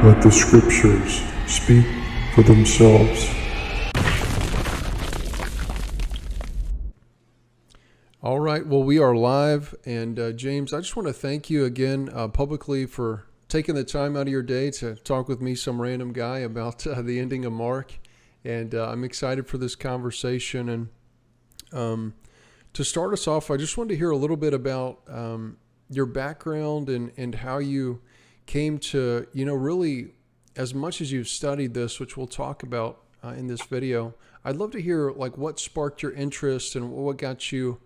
Let the scriptures speak for themselves. All right, well, we are live, and James, I just want to thank you again publicly for taking the time out of your day to talk with me, some random guy, about the ending of Mark, and I'm excited for this conversation. And to start us off, I just wanted to hear a little bit about your background and how you came to, really, as much as you've studied this, which we'll talk about in this video, I'd love to hear what sparked your interest and what got you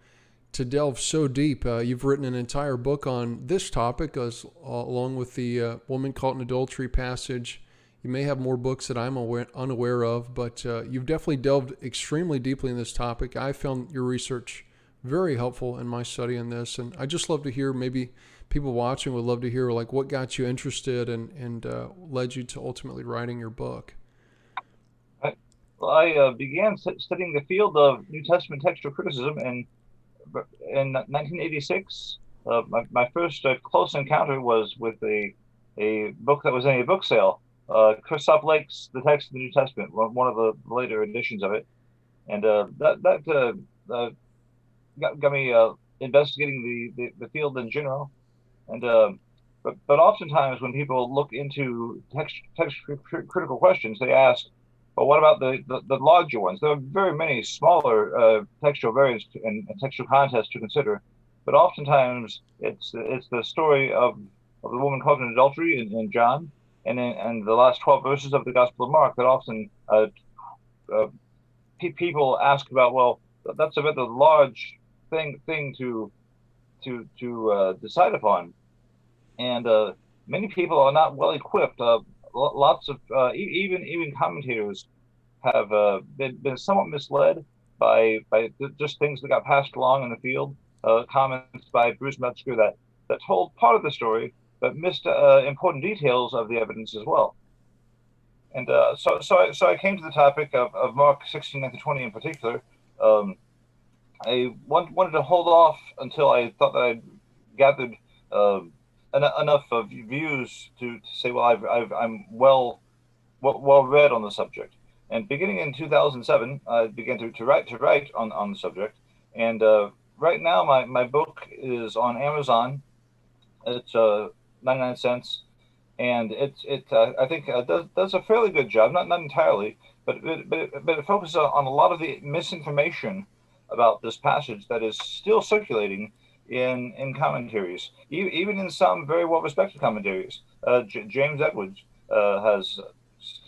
to delve so deep. You've written an entire book on this topic, along with the woman caught in adultery passage. You may have more books that I'm unaware of, but you've definitely delved extremely deeply in this topic. I found your research very helpful in my study on this, and I just love to hear, maybe people watching would love to hear what got you interested and led you to ultimately writing your book. Well, I began studying the field of New Testament textual criticism in 1986. My first close encounter was with a book that was in a book sale. Christoph Lake's The Text of the New Testament, one of the later editions of it, and that got me investigating the field in general. And but oftentimes when people look into text critical questions, they ask, well, what about the larger ones? There are very many smaller textual variants and textual contests to consider, but oftentimes it's the story of the woman caught in adultery in John, and the last 12 verses of the Gospel of Mark that often people ask about. Well, that's a rather large thing to decide upon, and many people are not well equipped. Lots of even commentators have been somewhat misled by just things that got passed along in the field. Comments by Bruce Metzger that told part of the story but missed important details of the evidence as well. And so I came to the topic of Mark 16:9-20 in particular. I wanted to hold off until I thought that I'd gathered enough of views to say, well, I'm well read on the subject. And beginning in 2007, I began to write on the subject. And right now, my book is on Amazon. It's 99 cents, and I think does a fairly good job. Not entirely, but it focuses on a lot of the misinformation about this passage that is still circulating in commentaries, even in some very well-respected commentaries. James Edwards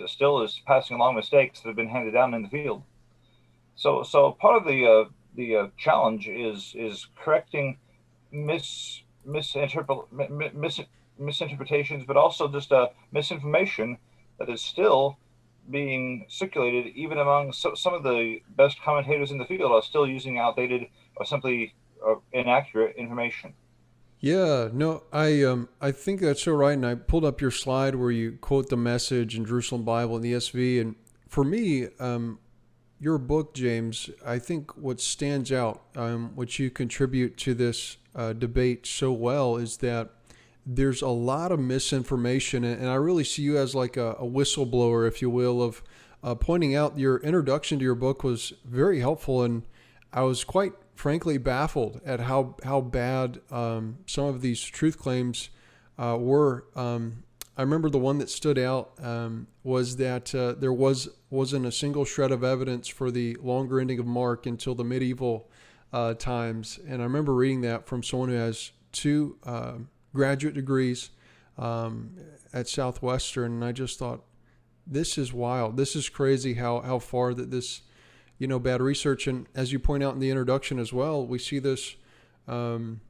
still is passing along mistakes that have been handed down in the field. So part of the challenge is correcting misinterpretations, but also just misinformation that is still being circulated even among some of the best commentators in the field are still using outdated or simply inaccurate information. Yeah, no, I think that's so right. And I pulled up your slide where you quote the Message in Jerusalem Bible and the ESV. And for me, your book, James, I think what stands out, what you contribute to this debate so well, is that there's a lot of misinformation. And I really see you as like a whistleblower, if you will, of pointing out. Your introduction to your book was very helpful. And I was quite frankly baffled at how bad some of these truth claims were. I remember the one that stood out was that there wasn't a single shred of evidence for the longer ending of Mark until the medieval times. And I remember reading that from someone who has 2 graduate degrees at Southwestern, and I just thought, this is wild. This is crazy how far that this bad research. And as you point out in the introduction as well, we see this in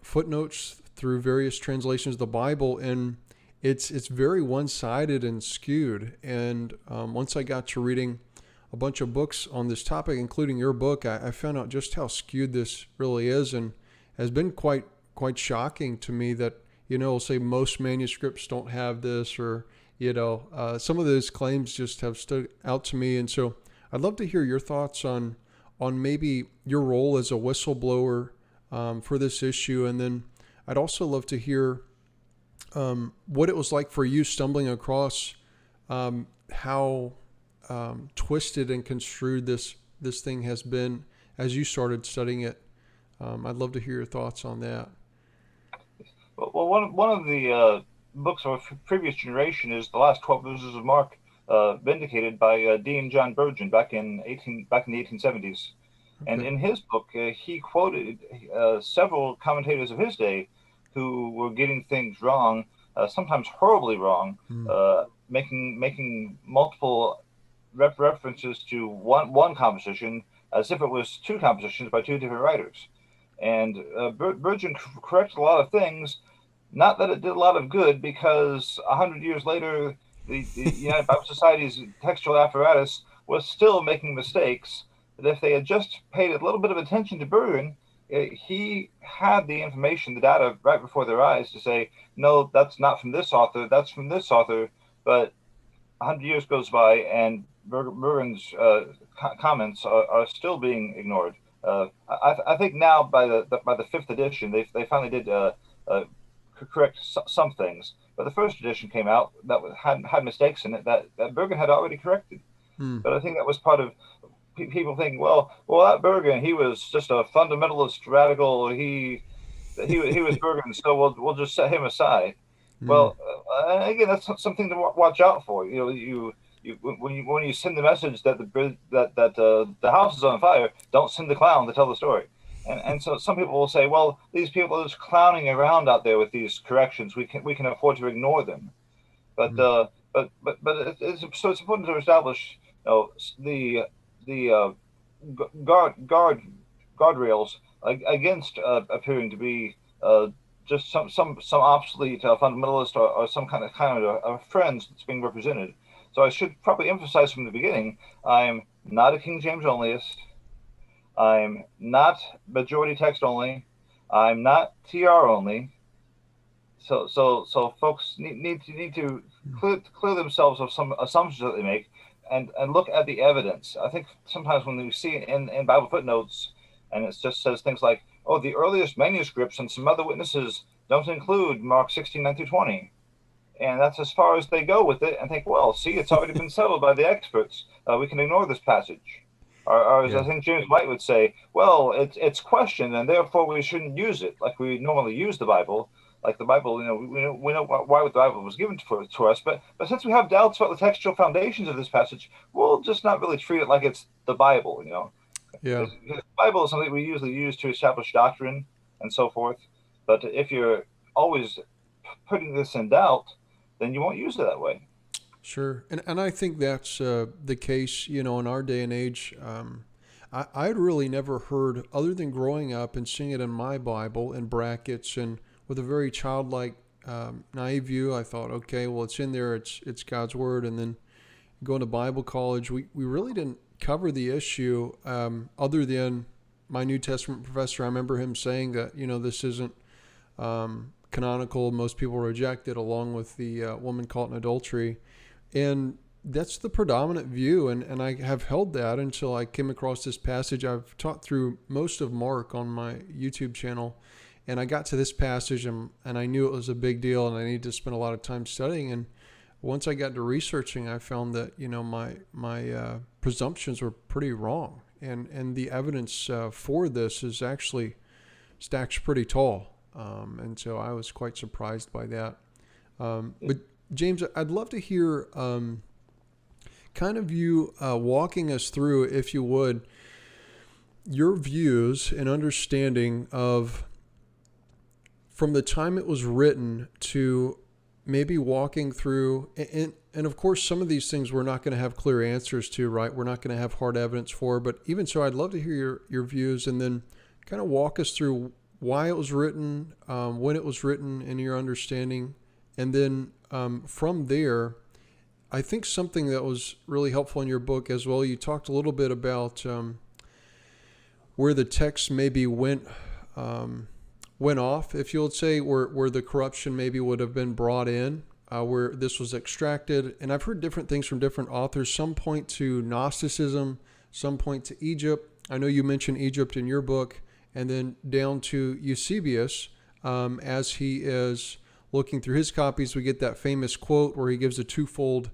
footnotes through various translations of the Bible, and it's very one-sided and skewed. And once I got to reading a bunch of books on this topic, including your book, I found out just how skewed this really is, and has been quite shocking to me that, say most manuscripts don't have this, or, some of those claims just have stood out to me. And so I'd love to hear your thoughts on maybe your role as a whistleblower for this issue. And then I'd also love to hear what it was like for you stumbling across how twisted and construed this thing has been as you started studying it. I'd love to hear your thoughts on that. Well, one of the books of a previous generation is the last 12 verses of Mark, vindicated by Dean John Burgeon back in the 1870s. Okay. And in his book, he quoted several commentators of his day who were getting things wrong, sometimes horribly wrong, making multiple references to one composition as if it was two compositions by two different writers. And Burgeon corrected a lot of things. Not that it did a lot of good, because 100 years later, the United Bible Society's textual apparatus was still making mistakes. That if they had just paid a little bit of attention to Burgeon, he had the information, the data right before their eyes to say, no, that's not from this author, that's from this author. But 100 years goes by, and Burgeon's comments are still being ignored. I think now by the fifth edition, they finally did correct some things. But the first edition came out that had mistakes in it that Burgeon had already corrected. But I think that was part of people thinking, well, that Burgeon, he was just a fundamentalist radical. He was Burgeon, so we'll just set him aside. Well, again, that's something to watch out for. When you send the message that the house is on fire, don't send the clown to tell the story. And so some people will say, well, these people are just clowning around out there with these corrections. We can afford to ignore them. But it's important to establish the guardrails against appearing to be just some obsolete fundamentalist or some kind of friends that's being represented. So I should probably emphasize from the beginning, I'm not a King James onlyist. I'm not majority text only. I'm not TR only. So folks need to clear themselves of some assumptions that they make and look at the evidence. I think sometimes when you see in Bible footnotes, and it just says things like, oh, the earliest manuscripts and some other witnesses don't include Mark 16:9-20. And that's as far as they go with it, and think, well, see, it's already been settled by the experts. We can ignore this passage. Or as I think James White would say, well, it's questioned, and therefore we shouldn't use it like we normally use the Bible. Like the Bible, we know why the Bible was given to us, but since we have doubts about the textual foundations of this passage, we'll just not really treat it like it's the Bible, Yeah. Because the Bible is something we usually use to establish doctrine and so forth. But if you're always putting this in doubt, then you won't use it that way. Sure. And I think that's the case, in our day and age. I'd really never heard, other than growing up and seeing it in my Bible in brackets and with a very childlike, naive view, I thought, okay, well, it's in there, it's God's word. And then going to Bible college, we really didn't cover the issue other than my New Testament professor. I remember him saying that, this isn't canonical. Most people reject it, along with the woman caught in adultery. And that's the predominant view. And I have held that until I came across this passage. I've taught through most of Mark on my YouTube channel. And I got to this passage and I knew it was a big deal and I needed to spend a lot of time studying. And once I got to researching, I found that, my presumptions were pretty wrong. And the evidence for this is actually stacks pretty tall. And so I was quite surprised by that. But James, I'd love to hear kind of you walking us through, if you would, your views and understanding of from the time it was written to maybe walking through, and of course, some of these things we're not going to have clear answers to, right? We're not going to have hard evidence for, but even so, I'd love to hear your views and then kind of walk us through why it was written, when it was written, and your understanding. And then from there, I think something that was really helpful in your book as well, you talked a little bit about where the text maybe went off, if you would say, where the corruption maybe would have been brought in, where this was extracted. And I've heard different things from different authors. Some point to Gnosticism, some point to Egypt. I know you mentioned Egypt in your book, and then down to Eusebius, as he is looking through his copies, we get that famous quote where he gives a twofold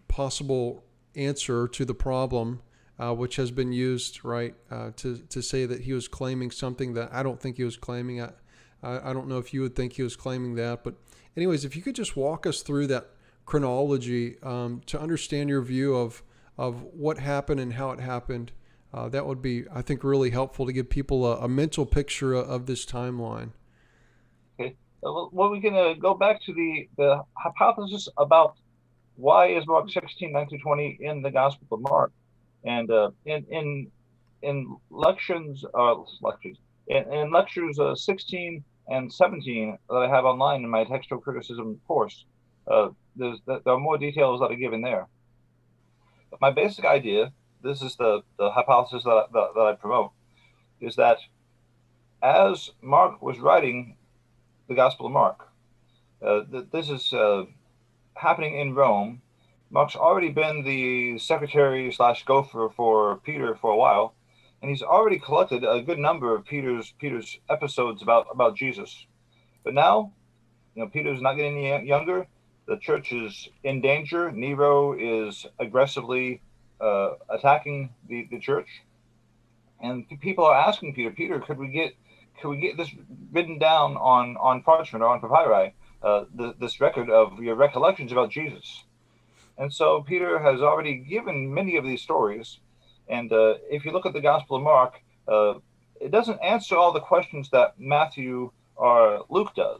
possible answer to the problem, which has been used, right, to say that he was claiming something that I don't think he was claiming. I don't know if you would think he was claiming that. But anyways, if you could just walk us through that chronology to understand your view of what happened and how it happened, that would be, I think, really helpful to give people a mental picture of this timeline. Okay. Well, we can go back to the hypothesis about why is Mark 16:9-20 in the Gospel of Mark, and in lectures in lectures 16 and 17 that I have online in my textual criticism course, there are more details that are given there. But my basic idea, this is the hypothesis that I promote, is that as Mark was writing the Gospel of Mark, this is happening in Rome. Mark's already been the secretary / gopher for Peter for a while, and he's already collected a good number of Peter's episodes about Jesus. But now, Peter's not getting any younger. The church is in danger. Nero is aggressively attacking the church, and people are asking Peter, could we get this written down on parchment or on papyri, this record of your recollections about Jesus? And so Peter has already given many of these stories, and if you look at the Gospel of Mark, it doesn't answer all the questions that Matthew or Luke does.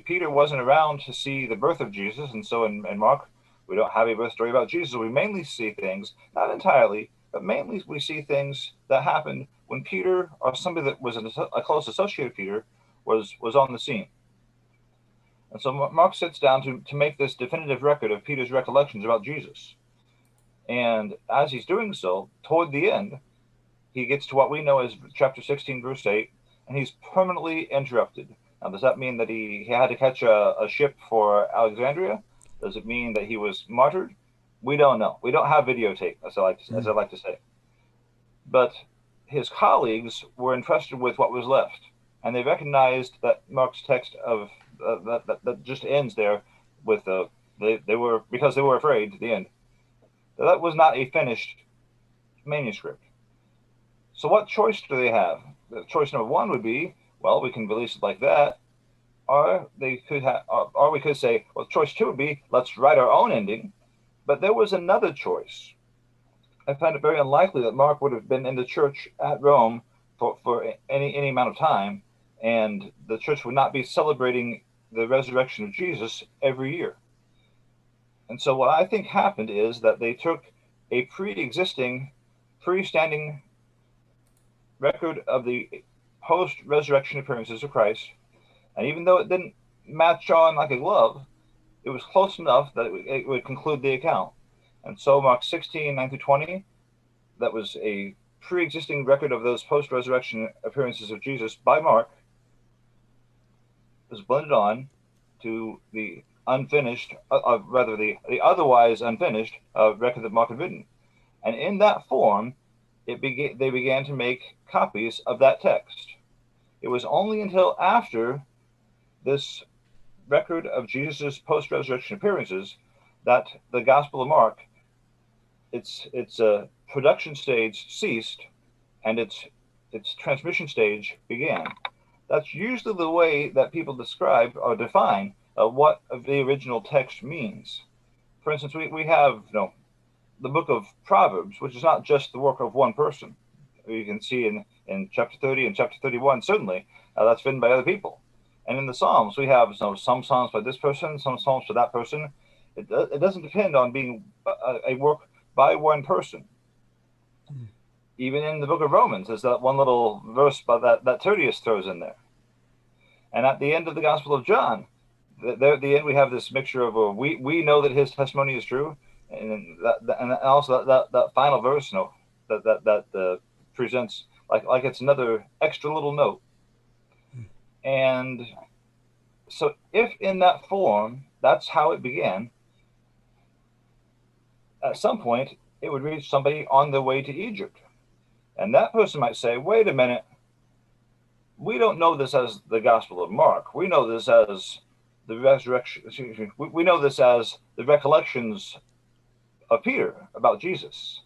Peter wasn't around to see the birth of Jesus, and so in Mark we don't have a birth story about Jesus. We mainly see things, not entirely, but mainly we see things that happened when Peter, or somebody that was a close associate of Peter, was on the scene. And so Mark sits down to make this definitive record of Peter's recollections about Jesus. And as he's doing so, toward the end, he gets to what we know as chapter 16, verse 8, and he's permanently interrupted. Now, does that mean that he had to catch a ship for Alexandria? Does it mean that he was martyred? We don't know. We don't have videotape, as I like to say. But his colleagues were entrusted with what was left, and they recognized that Mark's text of that just ends there with they were, because they were afraid at the end, that was not a finished manuscript. So what choice do they have? Choice number one would be, well, we can release it like that, or we could say, well, choice two would be, let's write our own ending. But there was another choice. I find it very unlikely that Mark would have been in the church at Rome for any amount of time, and the church would not be celebrating the resurrection of Jesus every year. And so what I think happened is that they took a pre-existing, freestanding record of the post-resurrection appearances of Christ, and even though it didn't match on like a glove, it was close enough that it would conclude the account. And so Mark 16:9-20, that was a pre-existing record of those post-resurrection appearances of Jesus by Mark, was blended on to the unfinished, rather the otherwise unfinished record that Mark had written. And in that form, they began to make copies of that text. It was only until after this record of Jesus' post-resurrection appearances that the Gospel of Mark, its production stage ceased and its transmission stage began. That's usually the way that people describe or define what the original text means. For instance, we have the book of Proverbs, which is not just the work of one person. You can see in chapter 30 and chapter 31, certainly, that's written by other people. And in the Psalms, we have some Psalms by this person, some Psalms by that person. It doesn't depend on being a work by one person. Even in the book of Romans, there's that one little verse by that Tertius throws in there. And at the end of the Gospel of John, there at the end we have this mixture of we know that his testimony is true, and also that final verse, that presents like it's another extra little note. And so if in that form, that's how it began, at some point it would reach somebody on their way to Egypt. And that person might say, wait a minute, we don't know this as the Gospel of Mark. We know this as the resurrection. We know this as the recollections of Peter about Jesus.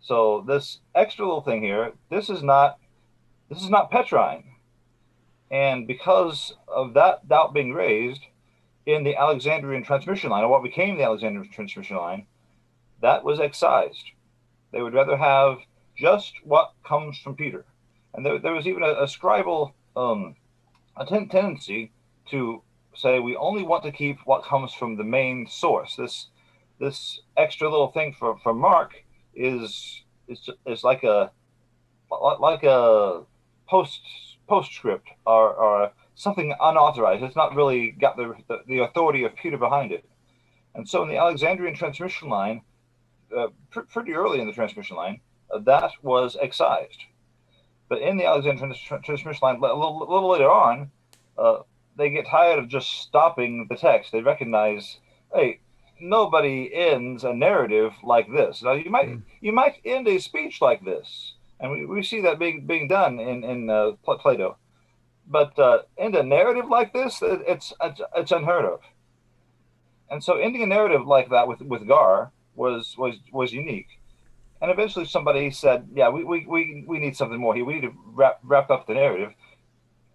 So this extra little thing here, this is not Petrine. And because of that doubt being raised in the Alexandrian transmission line, or what became the Alexandrian transmission line, that was excised. They would rather have just what comes from Peter. And there was even a scribal tendency to say we only want to keep what comes from the main source. This extra little thing from Mark is like a postscript or something unauthorized. It's not really got the authority of Peter behind it. And so in the Alexandrian transmission line, pretty early in the transmission line, that was excised. But in the Alexandrian transmission line, a little later on, they get tired of just stopping the text. They recognize, hey, nobody ends a narrative like this. Now you might end a speech like this, and we see that being done in Plato. But end a narrative like this, it's unheard of. And so ending a narrative like that with Gar was unique. And eventually somebody said, yeah, we need something more here. We need to wrap up the narrative.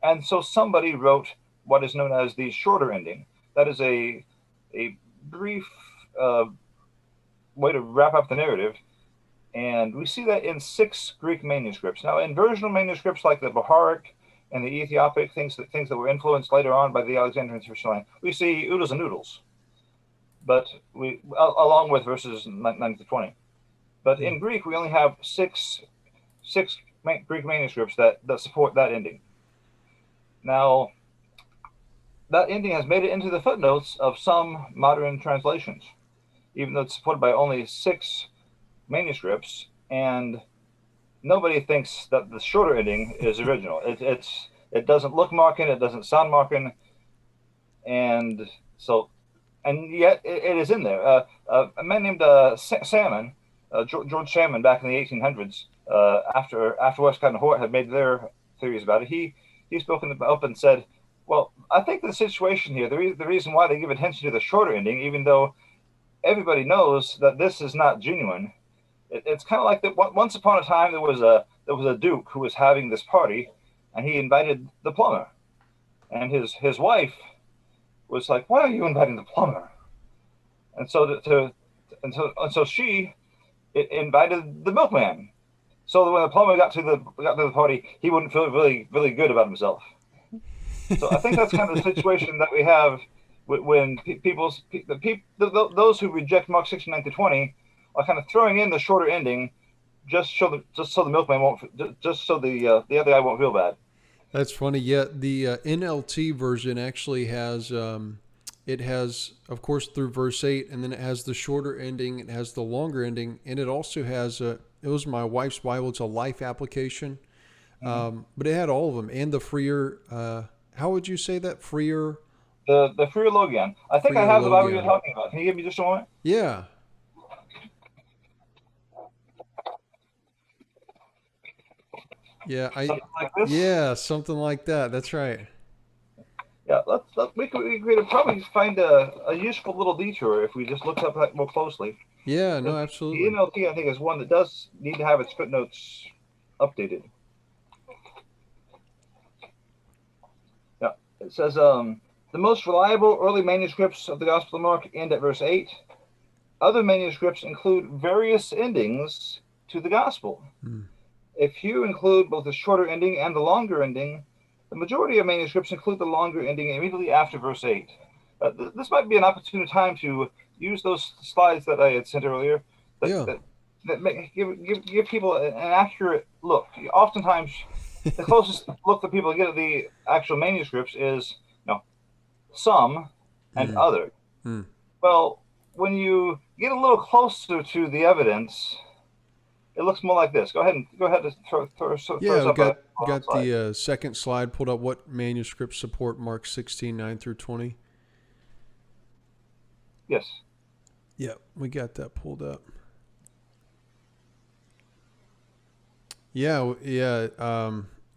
And so somebody wrote what is known as the shorter ending. That is a brief way to wrap up the narrative. And we see that in 6 Greek manuscripts. Now, in versional manuscripts like the Baharic and the Ethiopic, things that were influenced later on by the Alexandrian tradition line, we see oodles and noodles. But along with verses 9 to 20. But in Greek, we only have six Greek manuscripts that support that ending. Now, that ending has made it into the footnotes of some modern translations, even though it's supported by only 6 manuscripts, and nobody thinks that the shorter ending is original. It doesn't look Markan, it doesn't sound Markan, and yet it is in there. A man named Salmon, George Salmon, back in the 1800s, after Westcott and Hort had made their theories about it, he spoken up and said, well, I think the situation here, the reason why they give attention to the shorter ending, even though everybody knows that this is not genuine, it's kind of like that. Once upon a time, there was a duke who was having this party, and he invited the plumber, and his wife was like, why are you inviting the plumber? And so she invited the milkman, so that when the plumber got to the party, he wouldn't feel really, really good about himself. So I think that's kind of the situation that we have when those who reject Mark 16:9 to 20 are kind of throwing in the shorter ending, just so the milkman won't, just so the other guy won't feel bad. That's funny. Yeah, the NLT version actually has it has, of course, through verse 8, and then it has the shorter ending, it has the longer ending, and it also has it was my wife's Bible. It's a life application, but it had all of them and the freer. How would you say that? Freer. The freer Logion. I think I have the Bible you're talking about. Can you give me just a moment? Yeah. Yeah, something like this? Yeah, something like that. That's right. Yeah, we could probably find a useful little detour if we just looked up that more closely. Yeah, no, absolutely. The NLT, I think, is one that does need to have its footnotes updated. Yeah, it says the most reliable early manuscripts of the Gospel of Mark end at verse 8. Other manuscripts include various endings to the Gospel. If you include both the shorter ending and the longer ending, the majority of manuscripts include the longer ending immediately after verse 8. This might be an opportune time to use those slides that I had sent earlier that give people an accurate look. Oftentimes, the closest look that people get at the actual manuscripts is some and other. Well, when you get a little closer to the evidence, it looks more like this. Go ahead and throw yeah, up got the second slide pulled up. What manuscripts support Mark 16:9 through 20? Yes. Yeah, we got that pulled up. Yeah.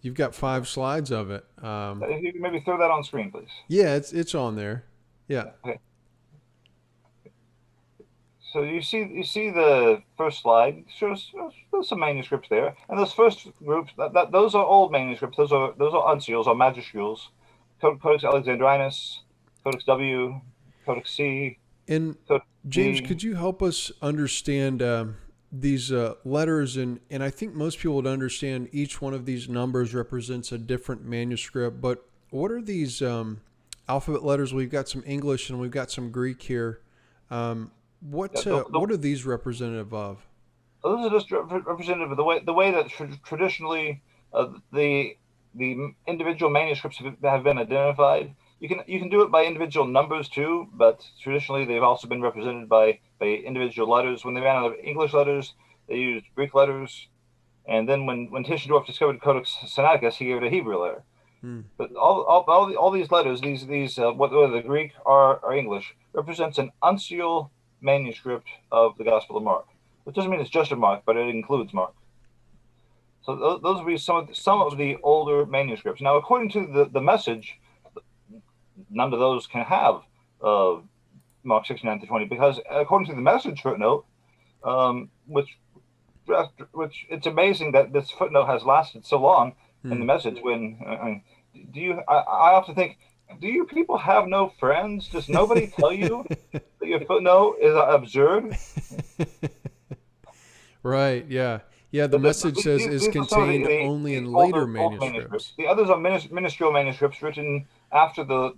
You've got 5 slides of it. If you can maybe throw that on screen, please. Yeah, it's on there. Yeah. Okay. So you see the first slide shows there's some manuscripts there, and those first groups those are old manuscripts. Those are uncials or majuscules. Codex Alexandrinus, Codex W, Codex C. And Codex James, D. could you help us understand these letters? And I think most people would understand each one of these numbers represents a different manuscript. But what are these alphabet letters? We've got some English and we've got some Greek here. What are these representative of? Those are just representative of the way that traditionally the individual manuscripts have been identified. You can do it by individual numbers too, but traditionally they've also been represented by individual letters. When they ran out of English letters, they used Greek letters, and then when Tischendorf discovered Codex Sinaiticus, he gave it a Hebrew letter. But all these letters, these whether the Greek or English, represents an uncial manuscript of the Gospel of Mark, which doesn't mean it's just a Mark, but it includes Mark. So those would be some of the older manuscripts. Now, according to the message, none of those can have Mark 69 to 20, because according to the message footnote, which it's amazing that this footnote has lasted so long in the message. When I often think, do you people have no friends? Does nobody tell you that your footnote is absurd? Right. Yeah. Yeah. The message says is contained only in later manuscripts. The others are ministerial manuscripts written after the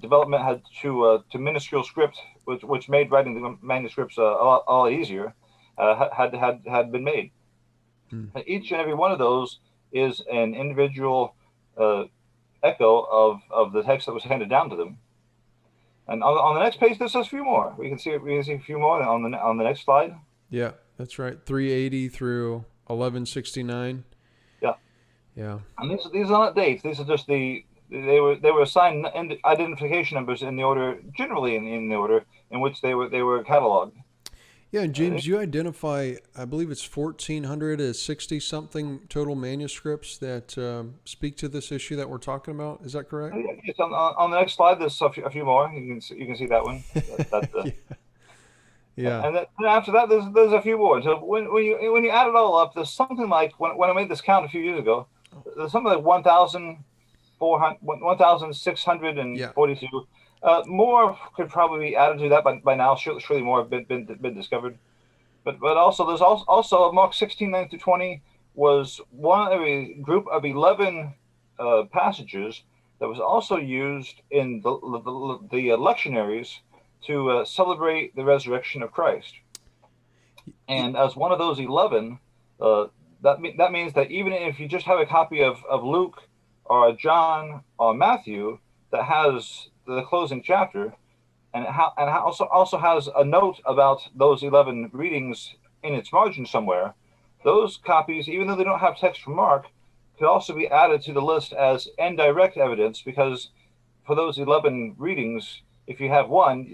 development had to minuscule script, which made writing the manuscripts a lot easier. Had been made. Each and every one of those is an individual echo of the text that was handed down to them. And on the next page, there's a few more. We can see a few more on the next slide. Yeah, that's right. 380 through 1169. Yeah. Yeah. And these are not dates. These are just they were assigned identification numbers in the order, generally in the order in which they were cataloged. Yeah, and James, you identify, I believe it's 1,460 something total manuscripts that speak to this issue that we're talking about. Is that correct? Yes, on the next slide, there's a few more. You can see that one. Yeah. And then after that, there's a few more. So when you add it all up, there's something like when I made this count a few years ago, there's something like 1,642. More could probably be added to that by now. Surely more have been discovered. But also there's also Mark 16:9 through 20 was one of a group of 11 passages that was also used in the lectionaries to celebrate the resurrection of Christ. And as one of those 11, that means that even if you just have a copy of Luke or John or Matthew that has the closing chapter, and also has a note about those 11 readings in its margin somewhere, those copies, even though they don't have text from Mark, could also be added to the list as indirect evidence, because for those 11 readings, if you have one,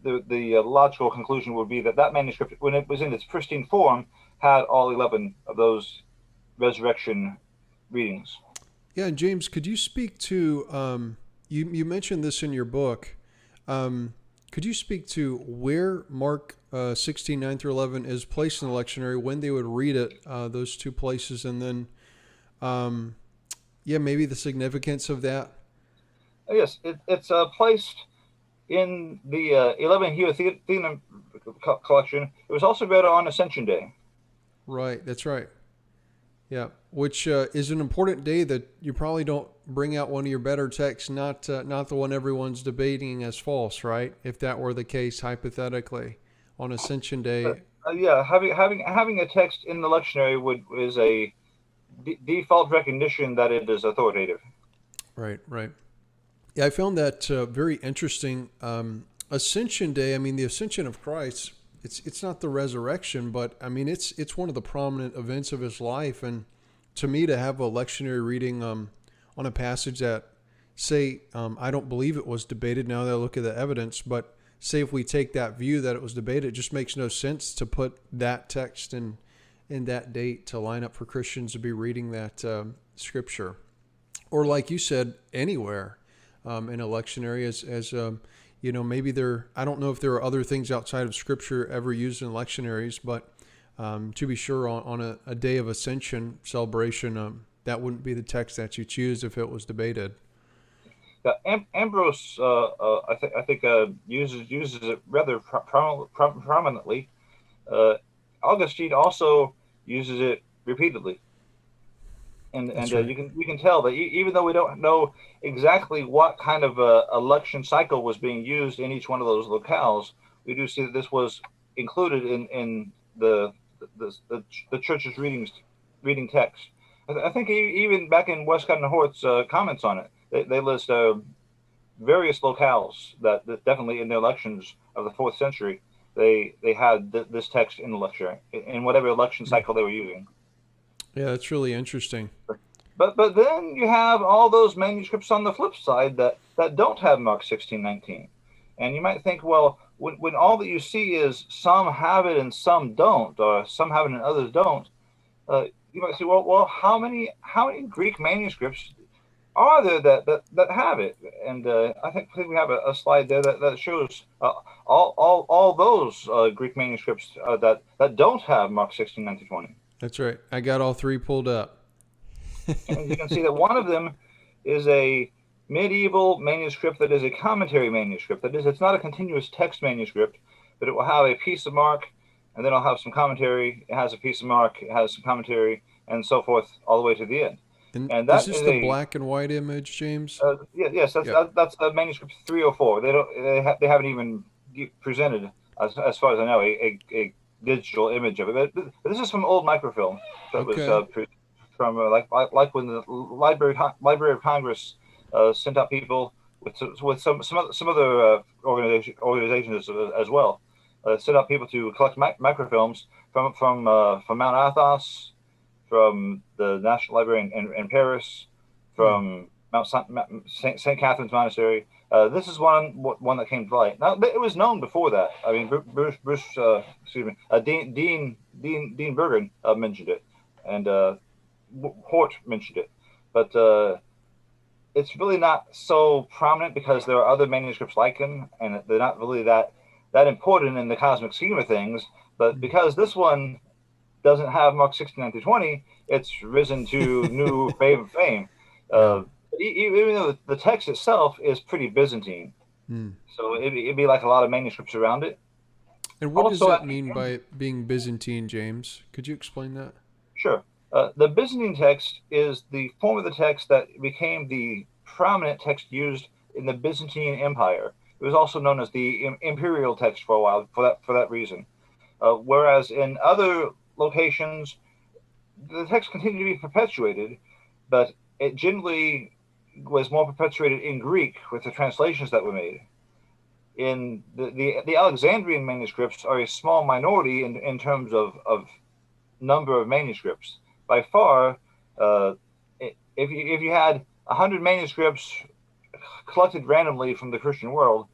the logical conclusion would be that manuscript, when it was in its pristine form, had all 11 of those resurrection readings. Yeah, and James, could you speak to, you mentioned this in your book, could you speak to where Mark 16:9 through 11 is placed in the lectionary, when they would read it, those two places, and then, maybe the significance of that? Yes, it's placed in the 11 Hierotheum collection. It was also read on Ascension Day. Right, that's right. Yeah, which is an important day that you probably don't bring out one of your better texts, not the one everyone's debating as false, right? If that were the case, hypothetically, on Ascension Day. Having a text in the lectionary is a default recognition that it is authoritative. Right. Yeah, I found that very interesting. Ascension Day, I mean, the ascension of Christ, it's not the resurrection, but I mean, it's one of the prominent events of his life. And to me, to have a lectionary reading on a passage that, say, I don't believe it was debated now that I look at the evidence, but say if we take that view that it was debated, it just makes no sense to put that text in in that date to line up for Christians to be reading that scripture. Or like you said, anywhere in a lectionary as maybe I don't know if there are other things outside of scripture ever used in lectionaries, but to be sure on a day of Ascension celebration, that wouldn't be the text that you choose if it was debated. Ambrose, I think uses it rather prominently. Augustine also uses it repeatedly, and Right. you can tell that even though we don't know exactly what kind of election cycle was being used in each one of those locales, we do see that this was included in the church's reading text. I think even back in Westcott and Hort's comments on it, they list various locales that definitely in the elections of the 4th century they had this text in the lecture in whatever election cycle they were using. Yeah, that's really interesting. But then you have all those manuscripts on the flip side that don't have Mark 16:19, and you might think, well, when all that you see is some have it and some don't, or some have it and others don't, you might say, well, how many Greek manuscripts are there that have it? And I think we have a slide there that shows all those Greek manuscripts that don't have Mark 16:19-20. That's right. I got all three pulled up. And you can see that one of them is a medieval manuscript that is a commentary manuscript. That is, it's not a continuous text manuscript, but it will have a piece of Mark, and then it'll have some commentary. It has a piece of Mark, it has some commentary, and so forth, all the way to the end. And is this the black and white image, James? Yes, that's manuscript 304. They haven't even presented, as far as I know, a digital image of it. But this is from old microfilm that was from like when the Library of Congress sent out people with some other organizations as well, sent out people to collect microfilms from Mount Athos, from the National Library in Paris, from Mount St. Catherine's Monastery. This is one that came to light. Now it was known before that. I mean, Dean Bergen mentioned it, and Hort mentioned it, but it's really not so prominent because there are other manuscripts like him, and they're not really that important in the cosmic scheme of things. But because this one doesn't have Mark 16:19-20, it's risen to new fame. Even though the text itself is pretty Byzantine, so it'd be like a lot of manuscripts around it. And what does that mean by it being Byzantine, James? Could you explain that? Sure. The Byzantine text is the form of the text that became the prominent text used in the Byzantine Empire. It was also known as the imperial text for a while for that reason. Whereas in other locations, the text continued to be perpetuated, but it generally was more perpetuated in Greek with the translations that were made. In the Alexandrian manuscripts are a small minority in terms of number of manuscripts. By far, if you had 100 manuscripts collected randomly from the Christian world,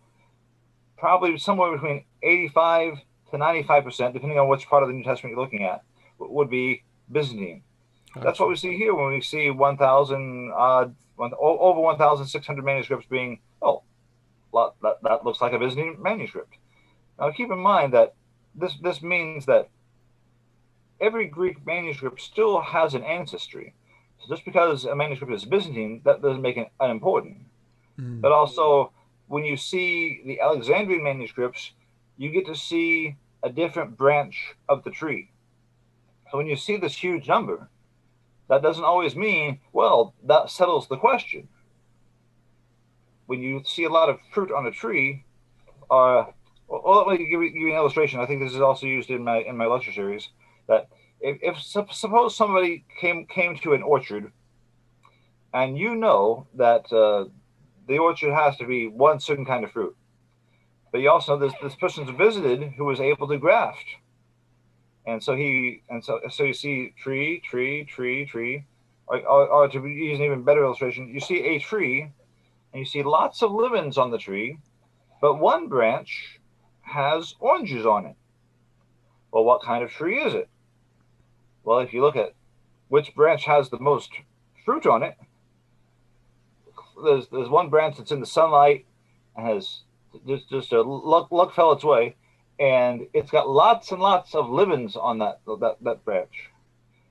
probably somewhere between 85 to 95%, depending on which part of the New Testament you're looking at, would be Byzantine. Gotcha. That's what we see here when we see 1,000 over 1,600 manuscripts being, that looks like a Byzantine manuscript. Now keep in mind that this means that every Greek manuscript still has an ancestry. So just because a manuscript is Byzantine, that doesn't make it unimportant. But also, when you see the Alexandrian manuscripts, you get to see a different branch of the tree. So when you see this huge number, that doesn't always mean, well, that settles the question. When you see a lot of fruit on a tree, let me give you an illustration. I think this is also used in my lecture series. That if suppose somebody came to an orchard, and you know that the orchard has to be one certain kind of fruit, but you also know this person's visited who was able to graft, and so you see tree, or to use an even better illustration, you see a tree, and you see lots of lemons on the tree, but one branch has oranges on it. Well, what kind of tree is it? Well, if you look at which branch has the most fruit on it, there's one branch that's in the sunlight and has just a luck fell its way, and it's got lots and lots of lemons on that branch.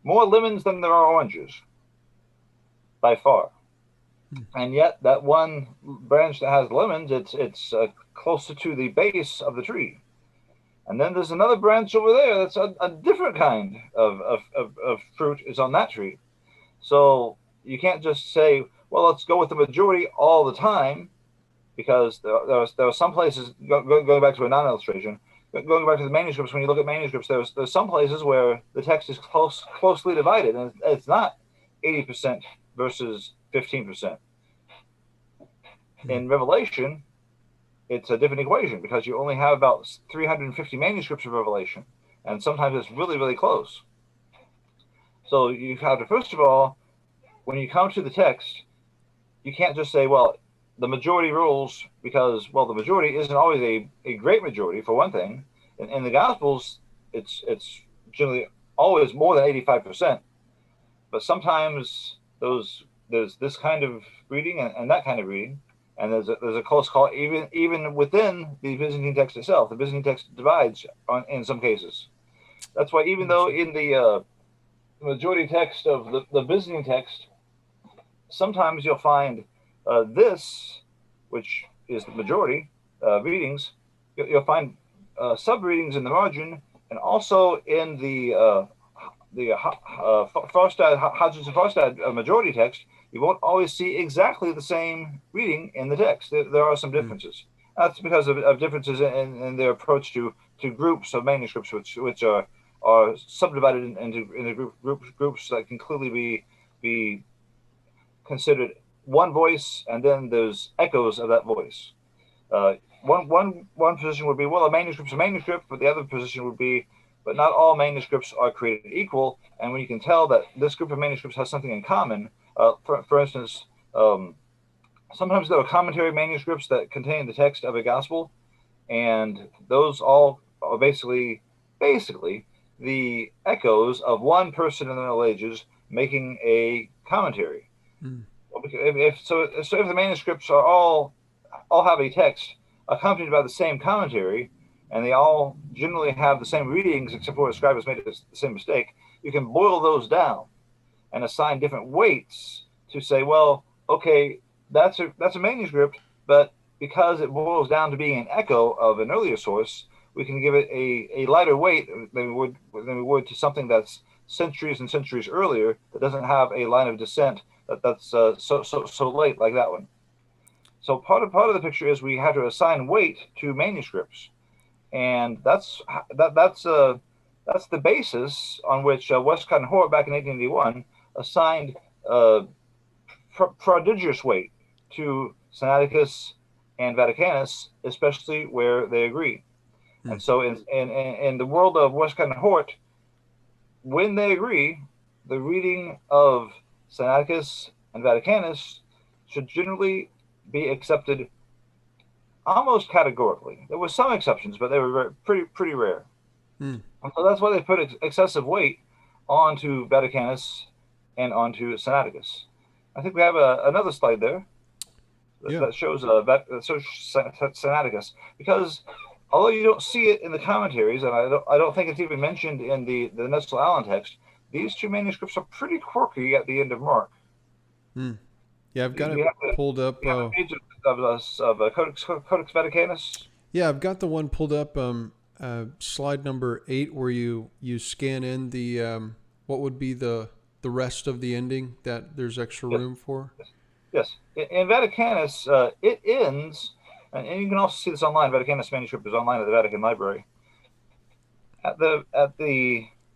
More lemons than there are oranges, by far. And yet that one branch that has lemons, it's closer to the base of the tree. And then there's another branch over there that's a different kind of fruit is on that tree. So you can't just say, well, let's go with the majority all the time, because there are some places, going back to a non-illustration, going back to the manuscripts, when you look at manuscripts, there's some places where the text is closely divided, and it's not 80% versus 15%. In Revelation, it's a different equation, because you only have about 350 manuscripts of Revelation, and sometimes it's really, really close. So you have to, first of all, when you come to the text, you can't just say, well, the majority rules, because, well, the majority isn't always a great majority, for one thing. In the Gospels, it's generally always more than 85%. But sometimes there's this kind of reading and that kind of reading, and there's a close call even within the Byzantine text itself. The Byzantine text divides in some cases. That's why, even though in the majority text of the Byzantine text, sometimes you'll find this, which is the majority readings, you'll find sub-readings in the margin, and also in the Hodgins and Farstad majority text, you won't always see exactly the same reading in the text. There are some differences. That's because of differences in their approach to groups of manuscripts, which are subdivided into groups that can clearly be considered one voice, and then there's echoes of that voice. One position would be, well, a manuscript's a manuscript, but the other position would be, but not all manuscripts are created equal. And when you can tell that this group of manuscripts has something in common, for instance, sometimes there are commentary manuscripts that contain the text of a gospel, and those all are basically the echoes of one person in the Middle Ages making a commentary. If the manuscripts are all have a text accompanied by the same commentary, and they all generally have the same readings, except for a scribe has made the same mistake, you can boil those down and assign different weights to say, well, okay, that's a manuscript, but because it boils down to being an echo of an earlier source, we can give it a lighter weight than we would to something that's centuries and centuries earlier, that doesn't have a line of descent that's so late like that one. So part of the picture is we have to assign weight to manuscripts, and that's the basis on which Westcott and Hort back in 1881 assigned prodigious weight to Sinaiticus and Vaticanus, especially where they agree. And so in the world of Westcott and Hort, when they agree, the reading of Sinaiticus and Vaticanus should generally be accepted almost categorically. There were some exceptions, but they were pretty rare. And so that's why they put excessive weight onto Vaticanus and onto Sinaiticus. I think we have another slide there that shows Sinaiticus, because although you don't see it in the commentaries, and I don't think it's even mentioned in the Nestle Allen text, these two manuscripts are pretty quirky at the end of Mark. Yeah, I've got it pulled up. Of Codex Vaticanus. Yeah, I've got the one pulled up. Slide number 8, where you scan in the what would be the rest of the ending that there's extra room for. Yes, in Vaticanus, it ends, and you can also see this online. Vaticanus manuscript is online at the Vatican Library.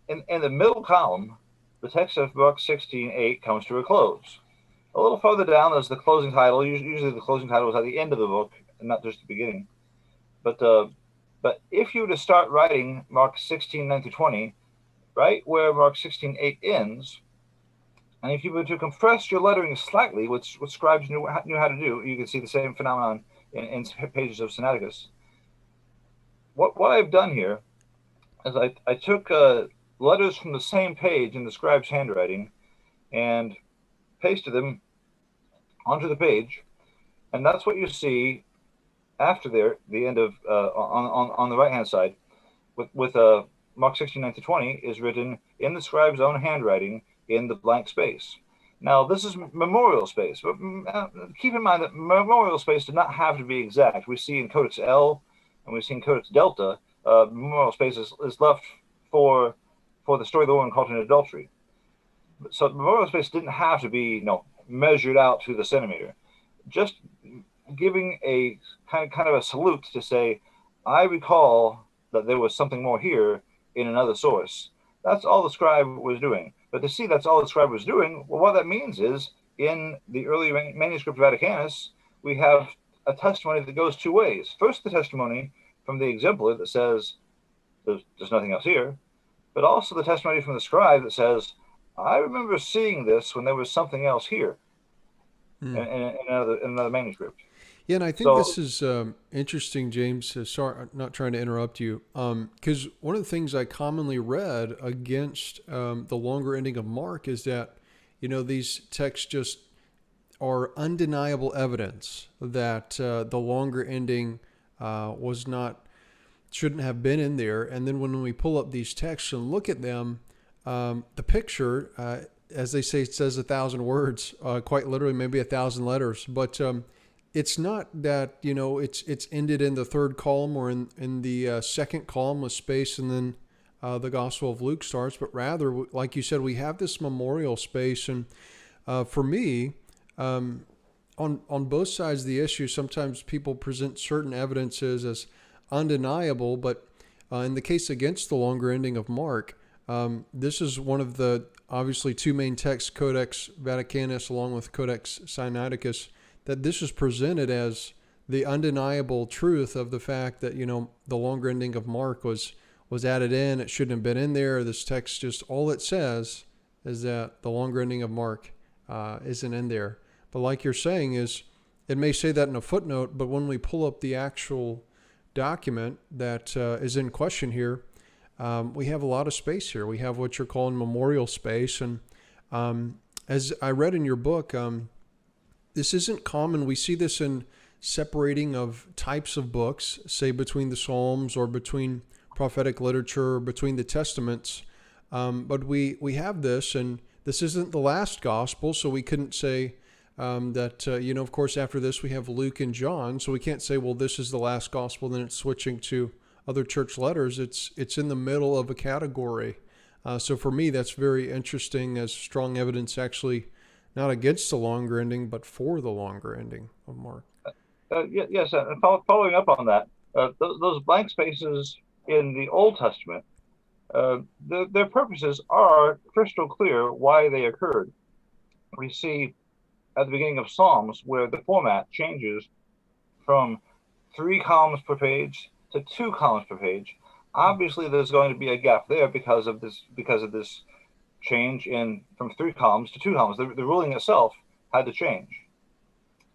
In the middle column, the text of Mark 16:8 comes to a close. A little further down, there's the closing title. Usually the closing title is at the end of the book and not just the beginning. But if you were to start writing Mark 16:9-20, right where Mark 16:8 ends, and if you were to compress your lettering slightly, which scribes knew how to do, you can see the same phenomenon in pages of Sinaiticus. What I've done here is I took letters from the same page in the scribe's handwriting and pasted them onto the page, and that's what you see after there, the end of on the right hand side, with Mark 16:9-20 is written in the scribe's own handwriting in the blank space. Now this is memorial space, but keep in mind that memorial space does not have to be exact. We see in Codex L and we see in Codex Delta, memorial space is left for the story of the woman caught in adultery. So memorial space didn't have to be measured out to the centimeter. Just giving a kind of a salute to say, I recall that there was something more here in another source. That's all the scribe was doing. But to see that's all the scribe was doing, well, what that means is in the early Manuscript Vaticanus, we have a testimony that goes two ways. First, the testimony from the exemplar that says there's nothing else here, but also the testimony from the scribe that says, I remember seeing this when there was something else here in another manuscript. Yeah, and I think this is interesting, James. Sorry, I'm not trying to interrupt you. Because one of the things I commonly read against the longer ending of Mark is that, these texts just are undeniable evidence that the longer ending shouldn't have been in there. And then when we pull up these texts and look at them, the picture, as they say, it says 1,000 words, quite literally, maybe 1,000 letters. But it's not that, it's ended in the third column or in the second column with space and then the Gospel of Luke starts, but rather, like you said, we have this memorial space. And for me, on both sides of the issue, sometimes people present certain evidences as undeniable, but in the case against the longer ending of Mark, this is one of the obviously two main texts, Codex Vaticanus along with Codex Sinaiticus, that this is presented as the undeniable truth of the fact that, the longer ending of Mark was added in. It shouldn't have been in there. This text, just all it says is that the longer ending of Mark isn't in there. But like you're saying, it may say that in a footnote, but when we pull up the actual document that is in question here, we have a lot of space here. We have what you're calling memorial space. And as I read in your book, this isn't common. We see this in separating of types of books, say between the Psalms or between prophetic literature or between the Testaments. But we have this, and this isn't the last gospel, so we couldn't say that, of course, after this we have Luke and John, so we can't say, well, this is the last gospel, then it's switching to other church letters. It's in the middle of a category. So for me, that's very interesting as strong evidence actually not against the longer ending, but for the longer ending of Mark. Yes, and following up on that, those blank spaces in the Old Testament, their purposes are crystal clear why they occurred. We see at the beginning of Psalms where the format changes from 3 columns per page to 2 columns per page. Obviously, there's going to be a gap there because of this change from 3 columns to 2 columns. The ruling itself had to change.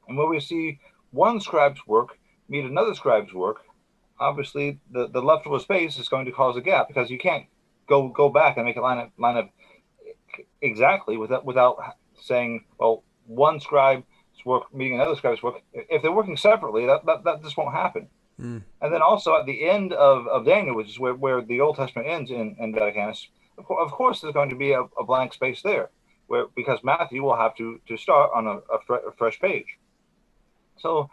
And when we see one scribe's work meet another scribe's work, obviously the leftover space is going to cause a gap because you can't go back and make it line up exactly without saying, well, one scribe's work meeting another scribe's work. If they're working separately, that just won't happen. And then also at the end of Daniel, which is where the Old Testament ends in Vaticanus, of course there's going to be a blank space there, because Matthew will have to start on a fresh page. So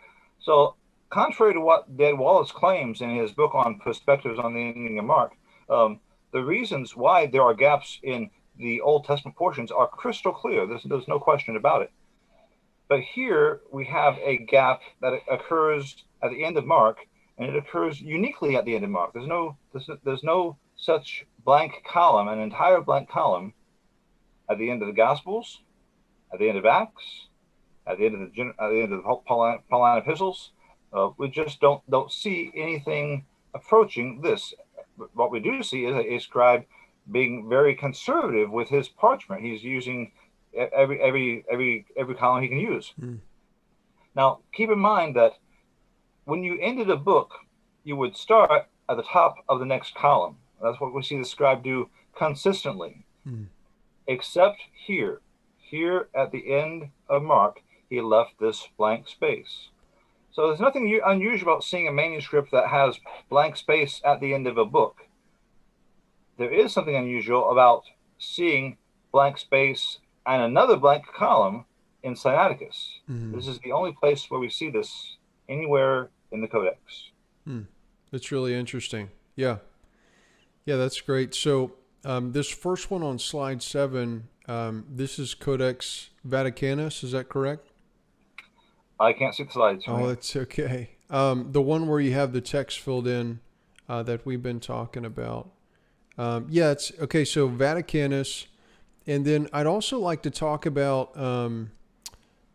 contrary to what Dad Wallace claims in his book on Perspectives on the Ending of Mark, the reasons why there are gaps in the Old Testament portions are crystal clear. There's no question about it. But here we have a gap that occurs at the end of Mark, and it occurs uniquely at the end of Mark. There's no such blank column, an entire blank column, at the end of the Gospels, at the end of Acts, at the end of the Pauline epistles. We just don't see anything approaching this. What we do see is a scribe being very conservative with his parchment. He's using every column he can use. Now, keep in mind that when you ended a book, you would start at the top of the next column. That's what we see the scribe do consistently, Hmm. except here. Here at the end of Mark, he left this blank space. So there's nothing unusual about seeing a manuscript that has blank space at the end of a book. There is something unusual about seeing blank space and another blank column in Sinaiticus. Hmm. This is the only place where we see this anywhere in the Codex. Hmm. That's really interesting. Yeah. Yeah, that's great. So this first one on slide 7, this is Codex Vaticanus. Is that correct? I can't see the slides from Oh, here. that's okay. The one where you have the text filled in that we've been talking about. Yeah, it's okay. So Vaticanus, and then I'd also like to talk about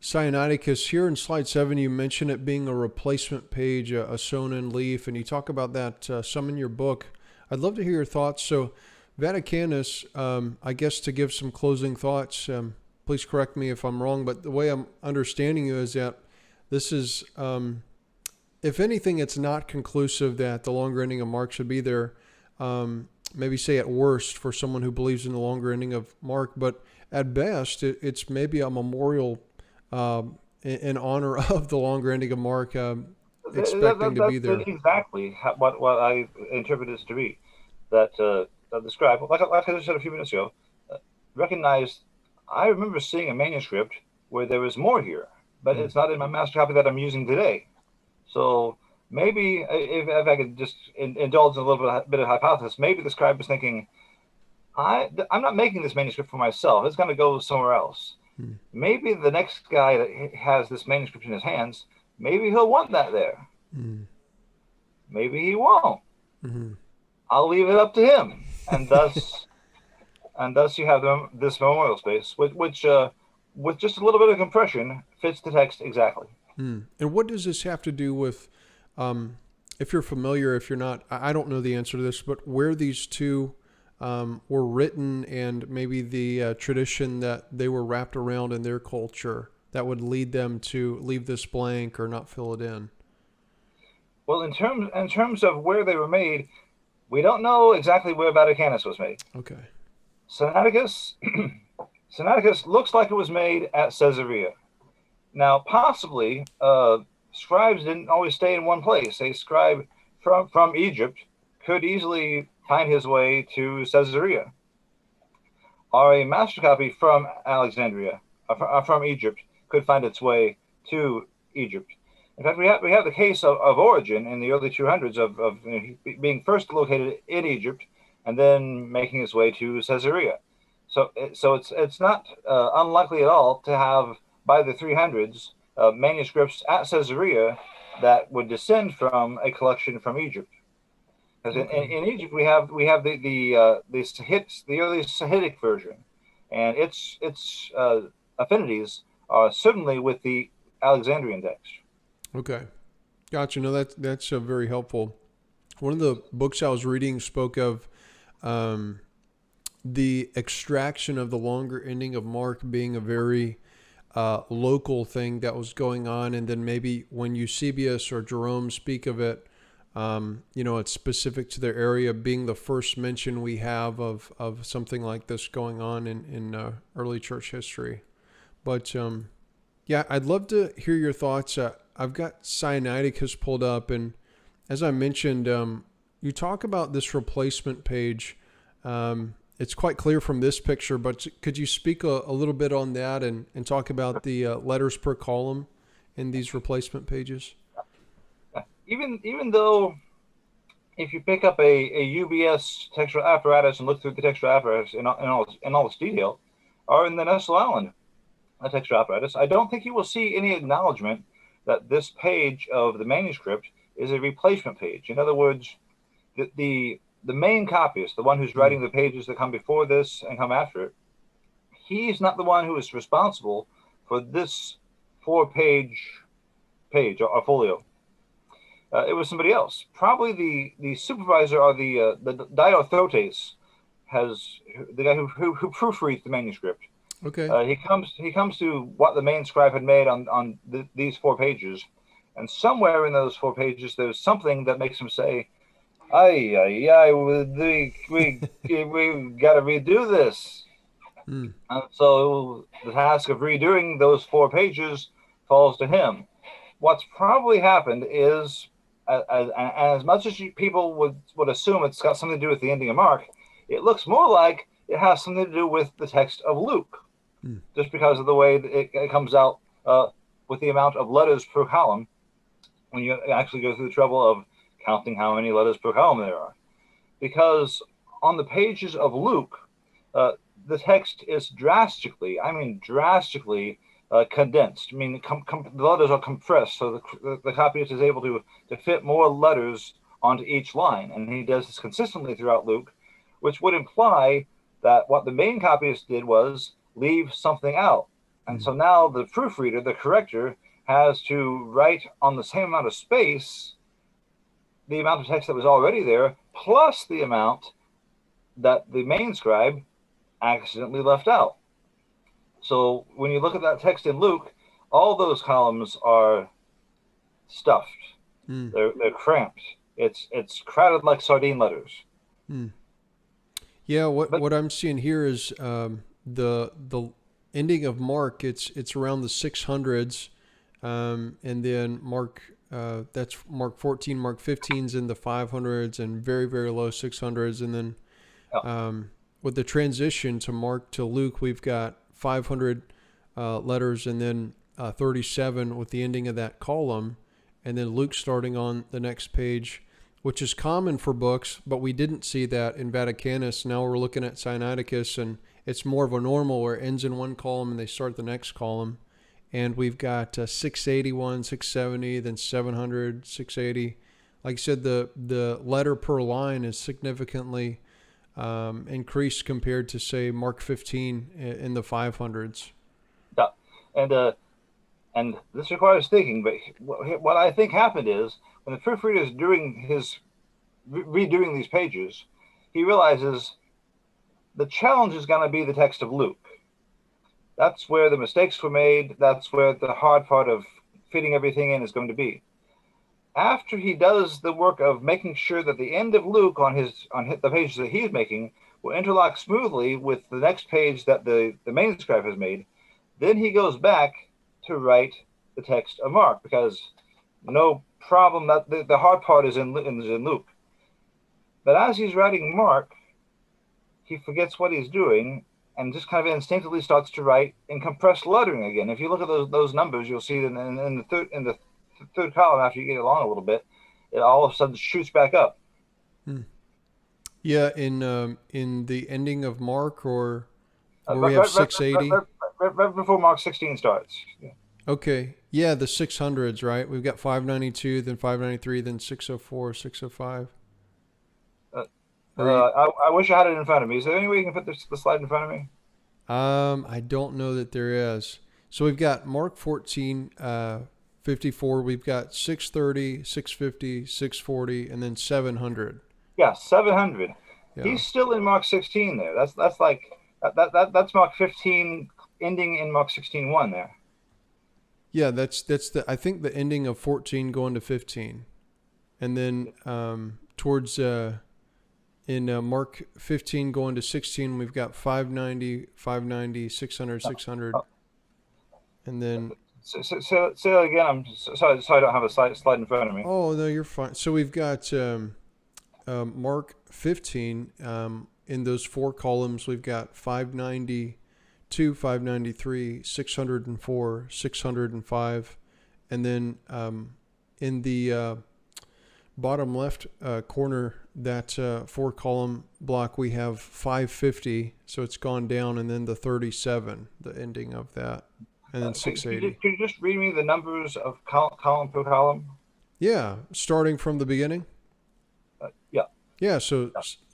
Sinaiticus. Here in slide 7, you mention it being a replacement page, a sewn-in leaf, and you talk about that some in your book. I'd love to hear your thoughts. So Vaticanus, I guess to give some closing thoughts, please correct me if I'm wrong, but the way I'm understanding you is that this is, if anything, it's not conclusive that the longer ending of Mark should be there. Maybe say at worst for someone who believes in the longer ending of Mark, but at best, it's maybe a memorial in honor of the longer ending of Mark, expecting to be there. That's exactly what I interpret this to be. That the scribe, like I said a few minutes ago, recognized. I remember seeing a manuscript where there was more here, but Mm. it's not in my master copy that I'm using today. So maybe if I could just indulge in a little bit of hypothesis, maybe the scribe was thinking, I'm not making this manuscript for myself. It's going to go somewhere else. Mm. Maybe the next guy that has this manuscript in his hands, maybe he'll want that there. Mm. Maybe he won't. Mm-hmm. I'll leave it up to him. And thus, you have this memorial space, which with just a little bit of compression, fits the text exactly. Mm. And what does this have to do with, if you're familiar, if you're not, I don't know the answer to this, but where these two were written and maybe the tradition that they were wrapped around in their culture that would lead them to leave this blank or not fill it in? Well, in terms of where they were made, we don't know exactly where Vaticanus was made. Okay. Sinaiticus, Sinaiticus looks like it was made at Caesarea. Now, possibly, scribes didn't always stay in one place. A scribe from Egypt could easily find his way to Caesarea, or a master copy from Alexandria, from Egypt, could find its way to Egypt. In fact, we have the case of Origen in the early 200s of being first located in Egypt and then making his way to Caesarea. So it's not unlikely at all to have by the 300s manuscripts at Caesarea that would descend from a collection from Egypt. Because in Egypt we have the early Sahidic version, and its affinities are certainly with the Alexandrian text. Okay. Gotcha. No, that's very helpful. One of the books I was reading spoke of the extraction of the longer ending of Mark being a very local thing that was going on, and then maybe when Eusebius or Jerome speak of it, it's specific to their area, being the first mention we have of something like this going on in early church history. But yeah, I'd love to hear your thoughts. I've got Sinaiticus pulled up, and as I mentioned, you talk about this replacement page. It's quite clear from this picture, but could you speak a little bit on that and talk about the letters per column in these replacement pages? Even though if you pick up a UBS textual apparatus and look through the textual apparatus in all its detail, or in the Nestle Island textual apparatus, I don't think you will see any acknowledgement that this page of the manuscript is a replacement page. In other words, the main copyist, the one who's writing the pages that come before this and come after it, he's not the one who is responsible for this 4-page or folio. It was somebody else. Probably the supervisor or the Diatessaron has the guy who proofreads the manuscript. Okay. He comes to what the main scribe had made on these 4 pages, and somewhere in those 4 pages there's something that makes him say, we got to redo this. Mm. And so the task of redoing those 4 pages falls to him. What's probably happened is, as much as people would assume it's got something to do with the ending of Mark, it looks more like it has something to do with the text of Luke, just because of the way it comes out with the amount of letters per column when you actually go through the trouble of counting how many letters per column there are. Because on the pages of Luke, the text is drastically condensed. I mean, the letters are compressed, so the copyist is able to fit more letters onto each line, and he does this consistently throughout Luke, which would imply that what the main copyist did was leave something out. And so now the proofreader, the corrector, has to write on the same amount of space the amount of text that was already there, plus the amount that the main scribe accidentally left out. So when you look at that text in Luke, all those columns are stuffed. They're cramped. It's crowded like sardine letters. Yeah, what I'm seeing here is the ending of Mark. It's around the 600s, and then Mark. That's Mark 14. Mark 15's in the 500s and very, very low 600s, and then with the transition to Mark to Luke, we've got 500 letters, and then 37 with the ending of that column, and then Luke starting on the next page, which is common for books, but we didn't see that in Vaticanus. Now we're looking at Sinaiticus, and it's more of a normal where it ends in one column and they start the next column. And we've got 681, 670, then 700, 680. Like I said, the letter per line is significantly increased compared to, say, Mark 15 in the 500s. Yeah, and this requires thinking, but what I think happened is when the proofreader is redoing these pages, he realizes the challenge is going to be the text of Luke. That's where the mistakes were made. That's where the hard part of fitting everything in is going to be. After he does the work of making sure that the end of Luke on the pages that he's making will interlock smoothly with the next page that the main scribe has made, then he goes back to write the text of Mark, because no problem, that the hard part is in Luke. But as he's writing Mark, he forgets what he's doing and just kind of instinctively starts to write in compressed lettering again. If you look at those numbers, you'll see that in the third column, after you get along a little bit, it all of a sudden shoots back up. Yeah, in the ending of Mark, or we have 680. Right before Mark 16 starts. Yeah. Okay. Yeah, the 600s, right? We've got 592, then 593, then 604, 605. I wish I had it in front of me. Is there any way you can put the slide in front of me? I don't know that there is. So we've got Mark 14, 54. We've got 630, 650, 640, and then 700. Yeah, 700. Yeah. He's still in Mark 16 there. That's like that's Mark 15 ending in Mark 16:1 there. Yeah, that's I think the ending of 14 going to 15, and then towards in Mark 15 going to 16, we've got 590, 590, 600, 600, and then. So again, I'm sorry I don't have a slide in front of me. Oh no, you're fine. So we've got Mark 15 in those 4 columns. We've got 592, 593, 604, 605, and then in the bottom left corner, that 4-column block, we have 550. So it's gone down, and then the 37, the ending of that, and then 680. Could you just read me the numbers of column per column? Yeah, starting from the beginning. Yeah. Yeah, so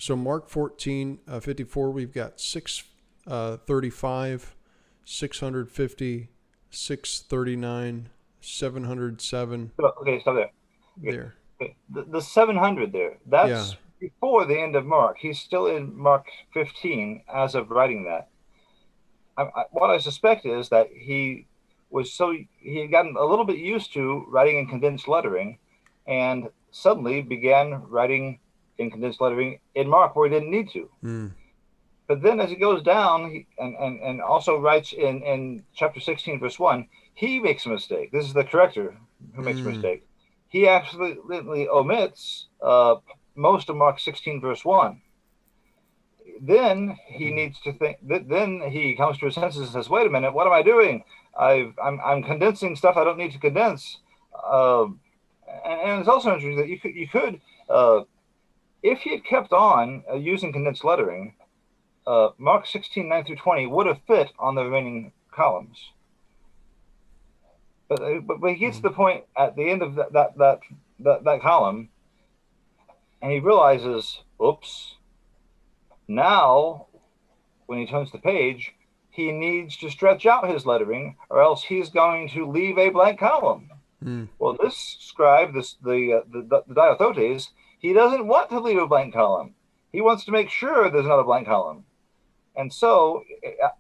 Mark 14, 54, we've got 635, 650, 639, 707. Okay, stop there. There. Okay. The 700 there, that's before the end of Mark. He's still in Mark 15 as of writing that. What I suspect is that he had gotten a little bit used to writing in condensed lettering, and suddenly began writing in condensed lettering in Mark where he didn't need to. But then as he goes down, and also writes in chapter 16, verse 1, he makes a mistake. This is the corrector who makes a mistake. He absolutely omits most of Mark 16, verse 1. Then he needs to think. Then he comes to his senses and says, "Wait a minute, what am I doing? I'm condensing stuff I don't need to condense." And it's also interesting that you could if he had kept on using condensed lettering, Mark 16, 9 through 20 would have fit on the remaining columns. But he gets to the point at the end of that column, and he realizes, oops. Now, when he turns the page, he needs to stretch out his lettering, or else he's going to leave a blank column. Well, this scribe, the Diatessaron, he doesn't want to leave a blank column. He wants to make sure there's not a blank column. And so,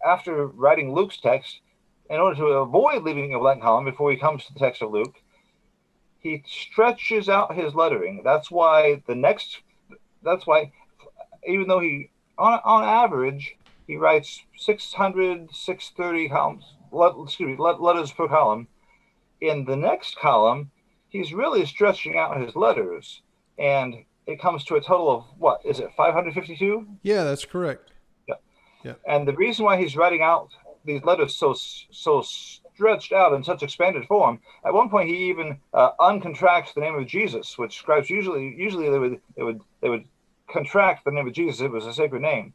after writing Luke's text, in order to avoid leaving a blank column before he comes to the text of Luke, he stretches out his lettering. That's why even though he, on average, he writes 630 letters per column, in the next column, he's really stretching out his letters, and it comes to a total of, what, is it 552? Yeah, that's correct. Yeah. And the reason why he's writing out these letters so stretched out in such expanded form, at one point he even uncontracts the name of Jesus, which scribes usually they would contract the name of Jesus. It was a sacred name.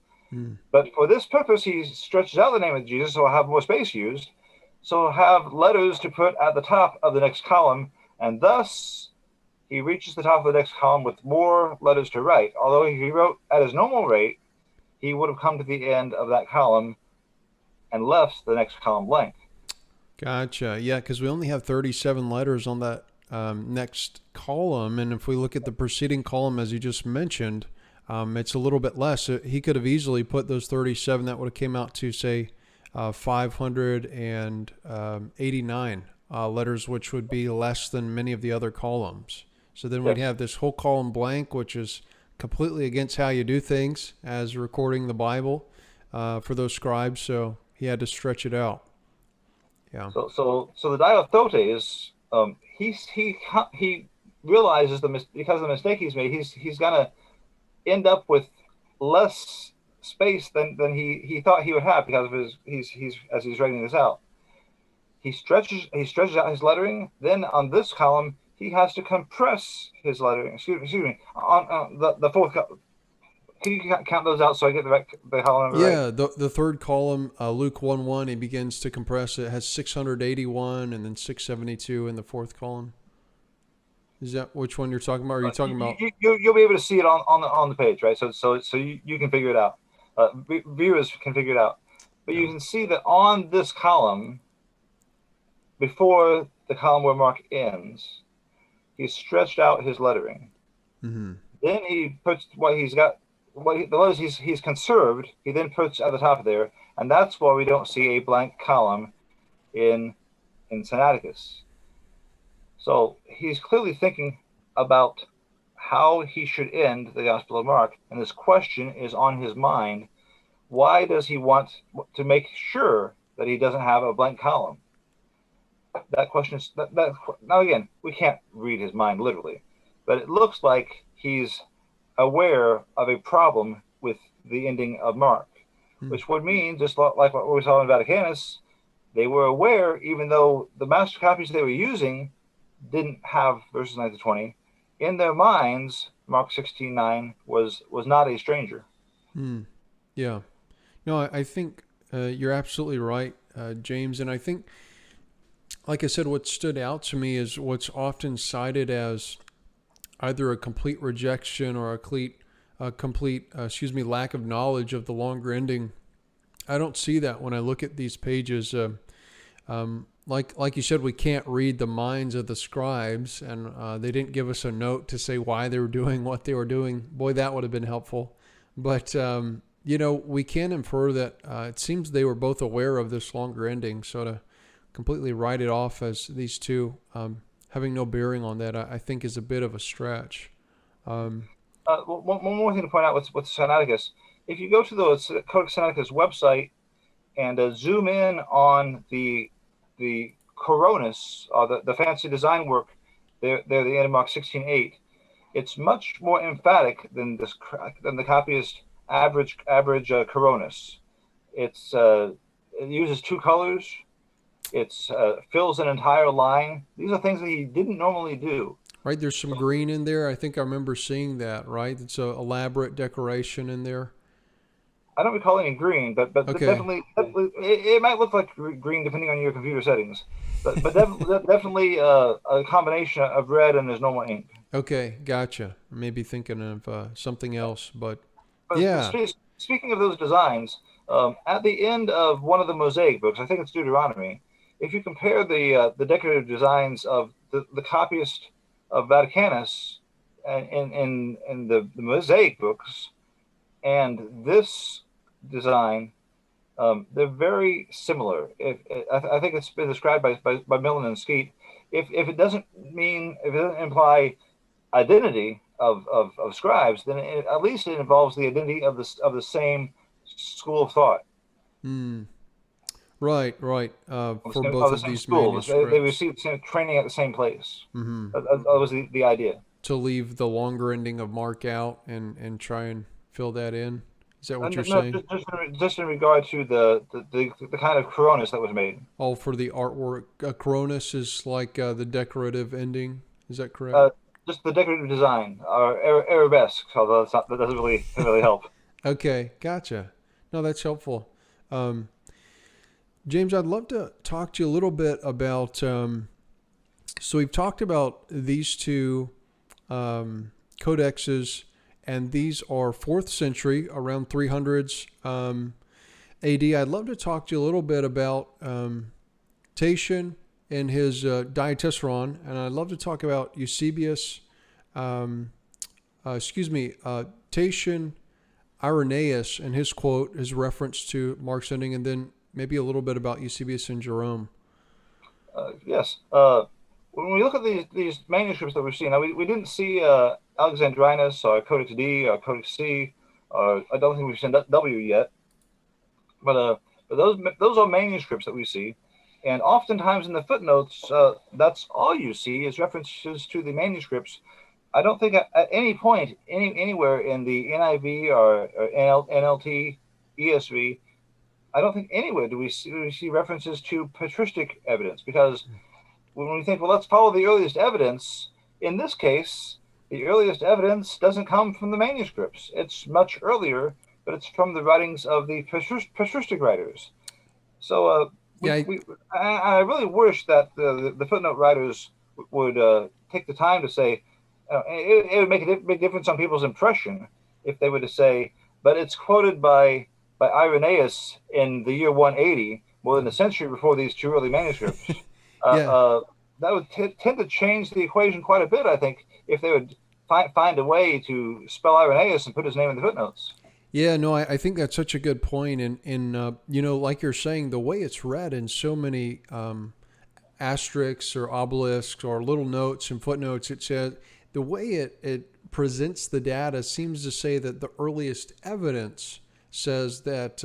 But for this purpose, he stretches out the name of Jesus, so he'll have more space used. So he'll have letters to put at the top of the next column, and thus he reaches the top of the next column with more letters to write. Although if he wrote at his normal rate, he would have come to the end of that column and left the next column blank. Gotcha. Yeah, because we only have 37 letters on that next column, and if we look at the preceding column, as you just mentioned, it's a little bit less. He could have easily put those 37. That would have came out to, say, 589 letters, which would be less than many of the other columns. So then we'd have this whole column blank, which is completely against how you do things as recording the Bible for those scribes. So he had to stretch it out. Yeah. So the Diatessaron, he realizes because of the mistake he's made, he's gonna end up with less space than he thought he would have because of as he's writing this out. He stretches out his lettering. Then on this column, he has to compress his lettering. Excuse me. On the fourth column. Can you count those out so I get the column number right? Yeah, the third column, Luke 1:1, he begins to compress it. It has 681 and then 672 in the fourth column. Is that which one you're talking about? Or are you talking about? You'll be able to see it on the page, right? So you can figure it out. Viewers can figure it out. But you can see that on this column, before the column where Mark ends, he's stretched out his lettering. Mm-hmm. Then he puts the letters he's conserved, he then puts at the top of there, and that's why we don't see a blank column in Sinaiticus. So he's clearly thinking about how he should end the Gospel of Mark, and this question is on his mind. Why does he want to make sure that he doesn't have a blank column? That question is now again, we can't read his mind literally, but it looks like he's aware of a problem with the ending of Mark, which would mean, just like what we saw in Vaticanus, they were aware, even though the master copies they were using didn't have verses 9 to 20, in their minds, Mark 16:9 was not a stranger. Yeah. No, I think you're absolutely right, James. And I think, like I said, what stood out to me is what's often cited as either a complete rejection or a complete lack of knowledge of the longer ending. I don't see that when I look at these pages. Like you said, we can't read the minds of the scribes, and they didn't give us a note to say why they were doing what they were doing. Boy, that would have been helpful. But, we can infer that it seems they were both aware of this longer ending. So to completely write it off as these two having no bearing on that, I think is a bit of a stretch. One more thing to point out with Sinaiticus. If you go to the Codex Sinaiticus website and zoom in on the Coronis, the fancy design work, there the Enigmark 16:8, it's much more emphatic than the copyist average Coronis. It uses two colors. It fills an entire line. These are things that he didn't normally do. Right, there's some green in there. I think I remember seeing that, right? It's a elaborate decoration in there. I don't recall any green, but Okay. definitely it might look like green depending on your computer settings. But definitely a combination of red and his normal ink. Okay, gotcha. Maybe thinking of something else, but But yeah. speaking of those designs, at the end of one of the Mosaic books, I think it's Deuteronomy, if you compare the decorative designs of the copyist of Vaticanus in the Mosaic books and this design, they're very similar. I think it's been described by Millen and Skeet. If it doesn't imply identity of scribes, then at least it involves the identity of the same school of thought, Hmm. Right, right. For both of the of same these school. They manuscripts. received the same training at the same place. Hmm. That was the idea. To leave the longer ending of Mark out and try and fill that in. Is that what And you're no, saying? just in regard to the kind of coronas that was made. Oh, for the artwork, Cronus is like the decorative ending. Is that correct? Uh, just the decorative design, or arabesque, although that doesn't really help. Okay, gotcha. No, that's helpful. Um, James, I'd love to talk to you a little bit about. So we've talked about these two codexes, and these are fourth century, around 300s AD. I'd love to talk to you a little bit about Tatian and his Diatessaron, and I'd love to talk about Eusebius. Um, Tatian Irenaeus and his quote, his reference to Mark's ending, and then maybe a little bit about Eusebius and Jerome. Yes. When we look at these manuscripts that we've seen, now we didn't see Alexandrinus or Codex D or Codex C, or I don't think we've seen W yet. But those are manuscripts that we see, and oftentimes in the footnotes, that's all you see is references to the manuscripts. I don't think at any point, anywhere in the NIV or NLT, ESV, I don't think anywhere do we see references to patristic evidence, because when we think, well, let's follow the earliest evidence, in this case, the earliest evidence doesn't come from the manuscripts. It's much earlier, but it's from the writings of the patristic writers. So Yeah, I really wish that the footnote writers would take the time to say, it would make a big difference on people's impression if they were to say, but it's quoted by Irenaeus in the year 180, more than a century before these two early manuscripts. Uh, yeah, uh, that would tend to change the equation quite a bit, I think, if they would find a way to spell Irenaeus and put his name in the footnotes. yeah. No, I think that's such a good point, and like you're saying, the way it's read in so many asterisks or obelisks or little notes and footnotes, it says the way it presents the data seems to say that the earliest evidence says that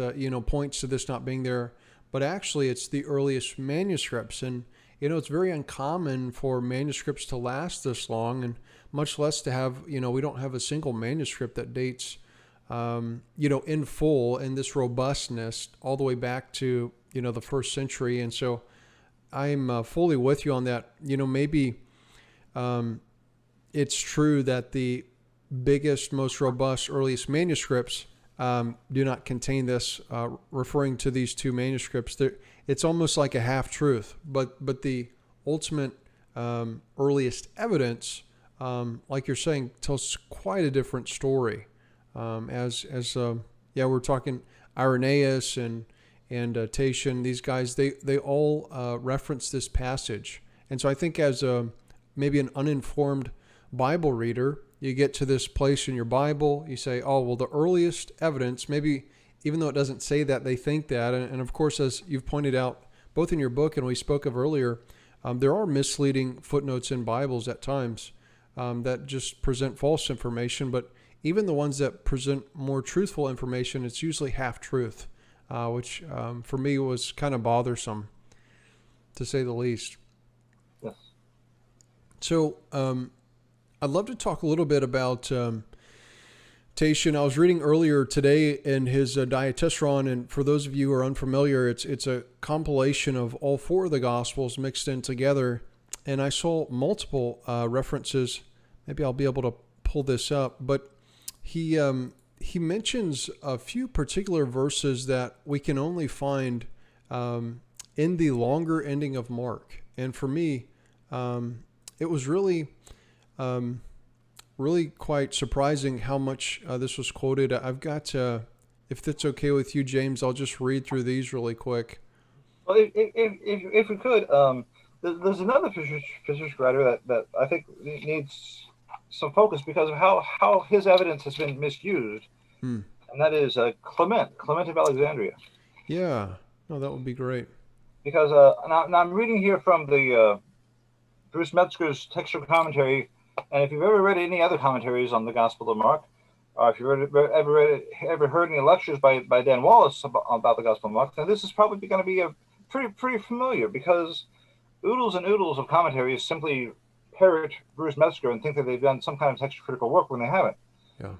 points to this not being there, but actually it's the earliest manuscripts. And it's very uncommon for manuscripts to last this long, and much less to have we don't have a single manuscript that dates in full in this robustness all the way back to the first century. And so I'm fully with you on that. Maybe it's true that the biggest, most robust, earliest manuscripts do not contain this, referring to these two manuscripts. It's almost like a half truth, but the ultimate earliest evidence, like you're saying, tells quite a different story. We're talking Irenaeus and Tatian. These guys, they all reference this passage, and so I think as maybe an uninformed Bible reader, you get to this place in your Bible, you say, oh, well, the earliest evidence, maybe even though it doesn't say that, they think that. And of course, as you've pointed out, both in your book and we spoke of earlier, there are misleading footnotes in Bibles at times that just present false information. But even the ones that present more truthful information, it's usually half truth, which for me was kind of bothersome, to say the least. Yes. So I'd love to talk a little bit about Tatian. I was reading earlier today in his Diatessaron, and for those of you who are unfamiliar, it's a compilation of all four of the Gospels mixed in together. And I saw multiple references. Maybe I'll be able to pull this up, but he mentions a few particular verses that we can only find in the longer ending of Mark. And for me, it was really quite surprising how much this was quoted. I've got, if that's okay with you, James, I'll just read through these really quick. Well, if we could, there's another physician writer that I think needs some focus because of how his evidence has been misused, and that is Clement of Alexandria. Yeah, no, that would be great. Because now I'm reading here from the Bruce Metzger's textual commentary, and if you've ever read any other commentaries on the Gospel of Mark, or if you've ever heard any lectures by Dan Wallace about the Gospel of Mark, then this is probably going to be a pretty familiar, because oodles and oodles of commentaries simply parrot Bruce Metzger and think that they've done some kind of textual critical work when they haven't. Yeah.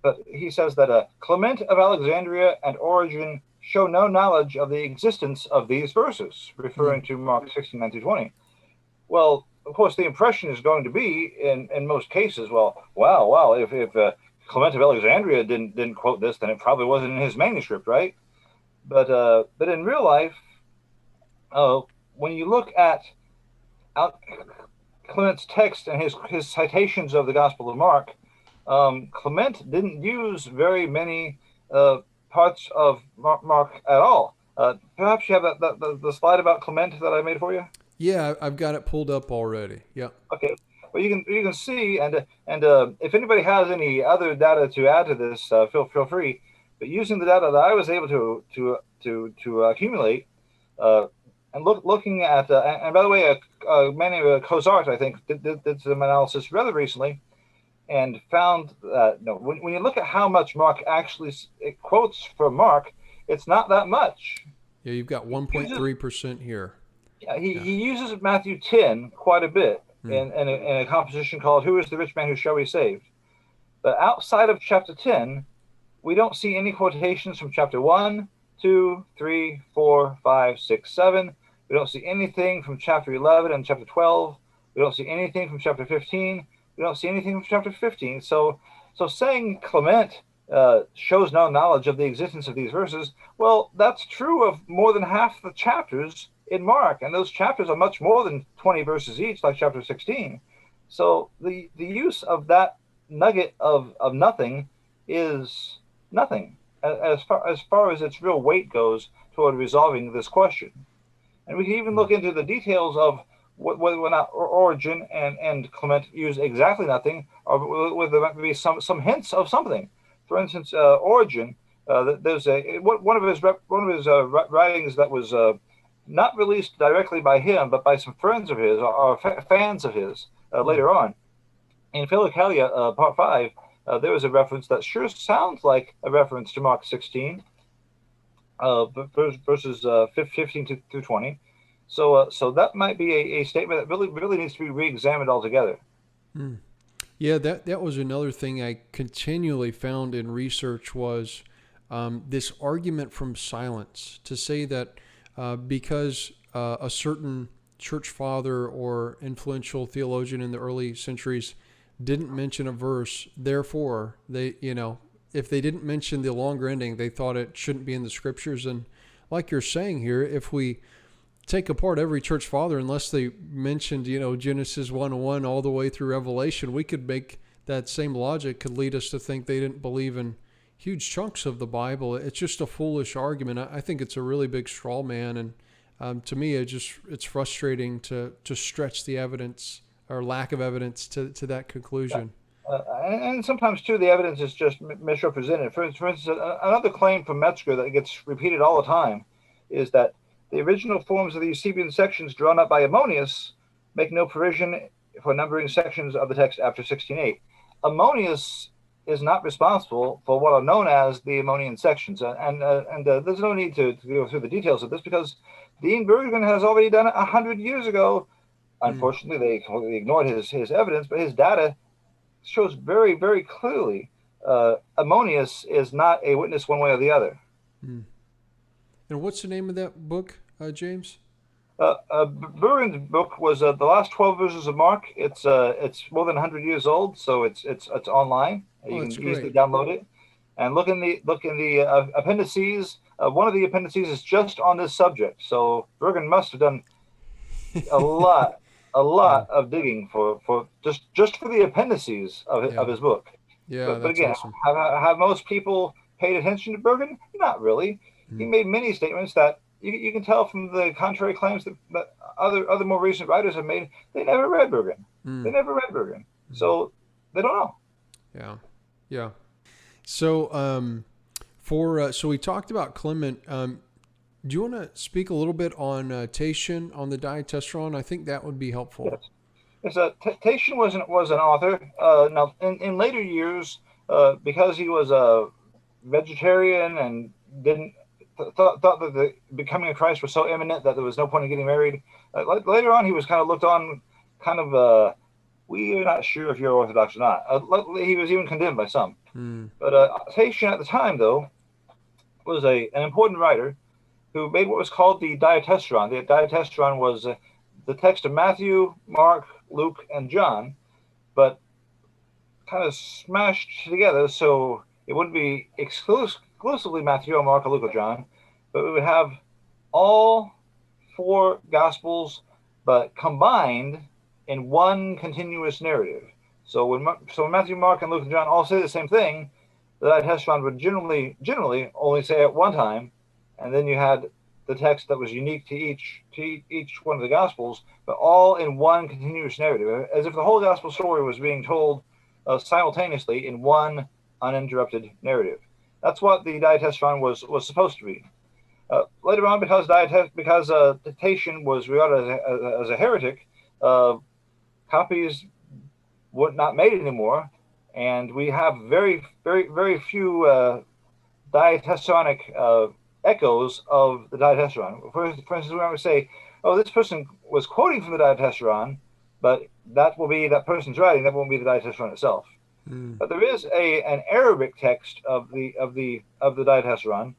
But he says that Clement of Alexandria and Origen show no knowledge of the existence of these verses, referring to Mark 16:9-20. Well, of course, the impression is going to be, in most cases, wow, if Clement of Alexandria didn't quote this, then it probably wasn't in his manuscript, right? But in real life, when you look at Clement's text and his citations of the Gospel of Mark, Clement didn't use very many parts of Mark at all. Perhaps you have the slide about Clement that I made for you? Yeah, I've got it pulled up already. Yeah. Okay. Well, you can see, and if anybody has any other data to add to this, feel free. But using the data that I was able to accumulate, and looking at, and by the way, a man named Cozart, I think, did some analysis rather recently, and found that when you look at how much Mark actually quotes from Mark, it's not that much. Yeah, you've got 1.3% here. Yeah, he uses Matthew 10 quite a bit in a composition called "Who is the Rich Man Who Shall Be Saved?" But outside of chapter 10, we don't see any quotations from chapter 1, 2, 3, 4, 5, 6, 7. We don't see anything from chapter 11 and chapter 12. We don't see anything from chapter 15. We don't see anything from chapter 15. So saying Clement shows no knowledge of the existence of these verses, well, that's true of more than half the chapters in Mark, and those chapters are much more than 20 verses each, like chapter 16. So the use of that nugget of nothing is nothing as far as its real weight goes toward resolving this question. And we can even look into the details of whether or not Origen and Clement use exactly nothing, or whether there might be some hints of something. For instance, Origen, there's one of his writings that was not released directly by him, but by some friends of his or fans of his later on. In Philokalia, part 5, there was a reference that sure sounds like a reference to Mark 16, verses 15 through 20. So that might be a statement that really needs to be re-examined altogether. Yeah, that was another thing I continually found in research was this argument from silence, to say that because a certain church father or influential theologian in the early centuries didn't mention a verse, therefore they, if they didn't mention the longer ending, they thought it shouldn't be in the scriptures. And like you're saying here, if we take apart every church father, unless they mentioned, Genesis 1:1 all the way through Revelation, we could make that same logic could lead us to think they didn't believe in huge chunks of the Bible. It's just a foolish argument. I think it's a really big straw man, and to me, it's frustrating to stretch the evidence or lack of evidence to that conclusion. And sometimes too, the evidence is just misrepresented. For instance, another claim from Metzger that gets repeated all the time is that the original forms of the Eusebian sections drawn up by Ammonius make no provision for numbering sections of the text after 16:8. Ammonius is not responsible for what are known as the Ammonian sections. And there's no need to go through the details of this, because Dean Bergman has already done it 100 years ago. Unfortunately, they completely ignored his evidence, but his data shows very, very clearly Ammonius is not a witness one way or the other. And what's the name of that book, James? Bergman's book was the last 12 verses of Mark. It's more than 100 years old, so it's online. You can easily download it. And look in the appendices. One of the appendices is just on this subject. So Bergman must have done a lot of digging for just for the appendices of his book. Yeah, but again, awesome. Have most people paid attention to Bergman? Not really. He made many statements that you can tell from the contrary claims that other more recent writers have made. They never read Bergman. They never read Bergman, so they don't know. Yeah. So so we talked about Clement. Do you want to speak a little bit on Tatian on the Diatessaron? I think that would be helpful. Yes. Tatian was an author. Now, in later years, because he was a vegetarian and didn't thought that becoming a Christ was so imminent that there was no point in getting married. Later on, he was kind of looked on, we are not sure if you're Orthodox or not. He was even condemned by some. But Tatian at the time, though, was an important writer who made what was called the Diatessaron. The Diatessaron was the text of Matthew, Mark, Luke, and John, but kind of smashed together so it wouldn't be exclusively Matthew or Mark or Luke or John, but we would have all four Gospels, but combined in one continuous narrative. So when Matthew, Mark, and Luke and John all say the same thing, the Diatessaron would generally only say it one time, and then you had the text that was unique to each one of the Gospels, but all in one continuous narrative, as if the whole Gospel story was being told simultaneously in one uninterrupted narrative. That's what the Diatessaron was supposed to be. Later on, because Tatian was regarded as a heretic, copies were not made anymore, and we have very, very, very few Diatessaronist echoes of the Diatessaron. For instance, we might say, "Oh, this person was quoting from the Diatessaron," but that will be that person's writing. That won't be the Diatessaron itself. But there is an Arabic text of the Diatessaron,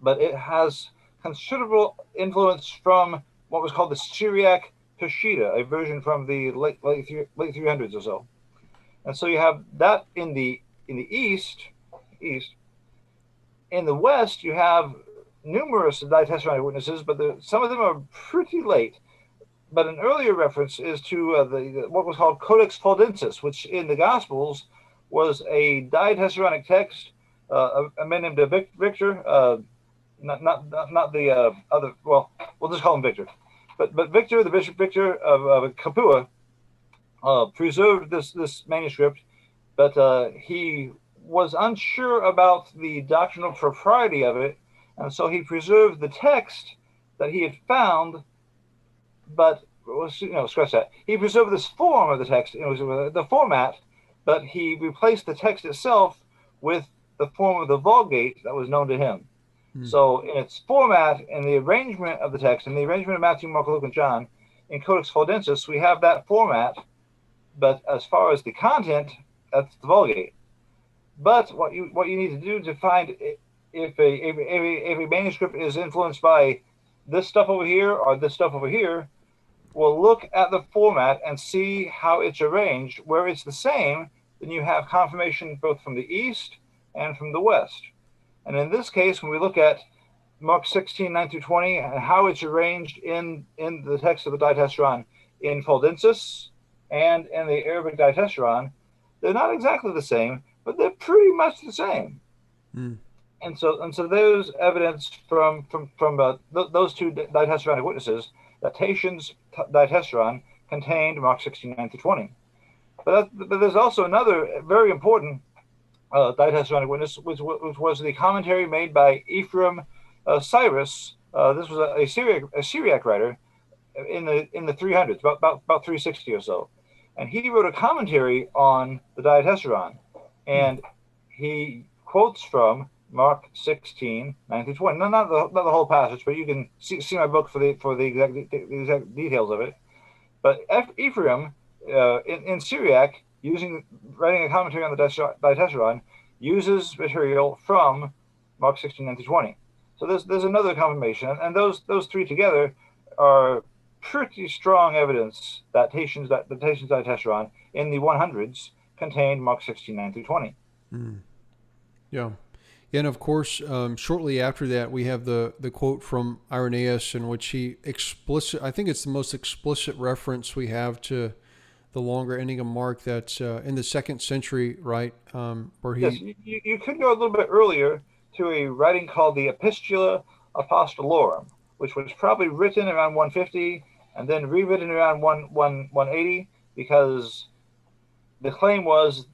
but it has considerable influence from what was called the Syriac Peshitta, a version from the late 300s or so. And so you have that in the east. In the west, you have numerous Diatessaron witnesses, but some of them are pretty late. But an earlier reference is to what was called Codex Vaticanus, which in the Gospels was a Diatessaron text. A man named Victor, not the other. Well, we'll just call him Victor. But Victor, the Bishop Victor of Capua, preserved this manuscript, but he was unsure about the doctrinal propriety of it, and so he preserved the text that he had found. But scratch that. He preserved this form of the text. It was the format, but he replaced the text itself with the form of the Vulgate that was known to him. So in its format and the arrangement of the text, and the arrangement of Matthew, Mark, Luke, and John, in Codex Vaticanus, we have that format, but as far as the content, that's the Vulgate. But what you need to do to find if a manuscript is influenced by this stuff over here or this stuff over here, we'll look at the format and see how it's arranged. Where it's the same, then you have confirmation both from the east and from the west. And in this case, when we look at Mark 16, 9 through 20, and how it's arranged in the text of the Diatessaron in Fuldensis and in the Arabic Diatessaron, they're not exactly the same, but they're pretty much the same. And so there's evidence from those two Diatessaron witnesses that Tatian's Diatessaron contained Mark 16, 9 through 20. But there's also another very important Diatessaron witness, which was the commentary made by Ephraim Cyrus. This was a Syriac writer in the 300s, about 360 or so, and he wrote a commentary on the Diatessaron. and he quotes from Mark 16, 9 through 20. No, not the whole passage, but you can see my book for the exact details of it. But Ephraim, in Syriac, writing a commentary on the Diatessaron, uses material from Mark 16, 9 through 20. So there's another confirmation, and those three together are pretty strong evidence that Tatian's Diatessaron in the 100s contained Mark 16, 9 through 20. Yeah. And of course, shortly after that, we have the quote from Irenaeus, in which he I think it's the most explicit reference we have to the longer ending of Mark, that's in the 2nd century, right? Where he... Yes, you could go a little bit earlier to a writing called the Epistula Apostolorum, which was probably written around 150 and then rewritten around 180, because the claim was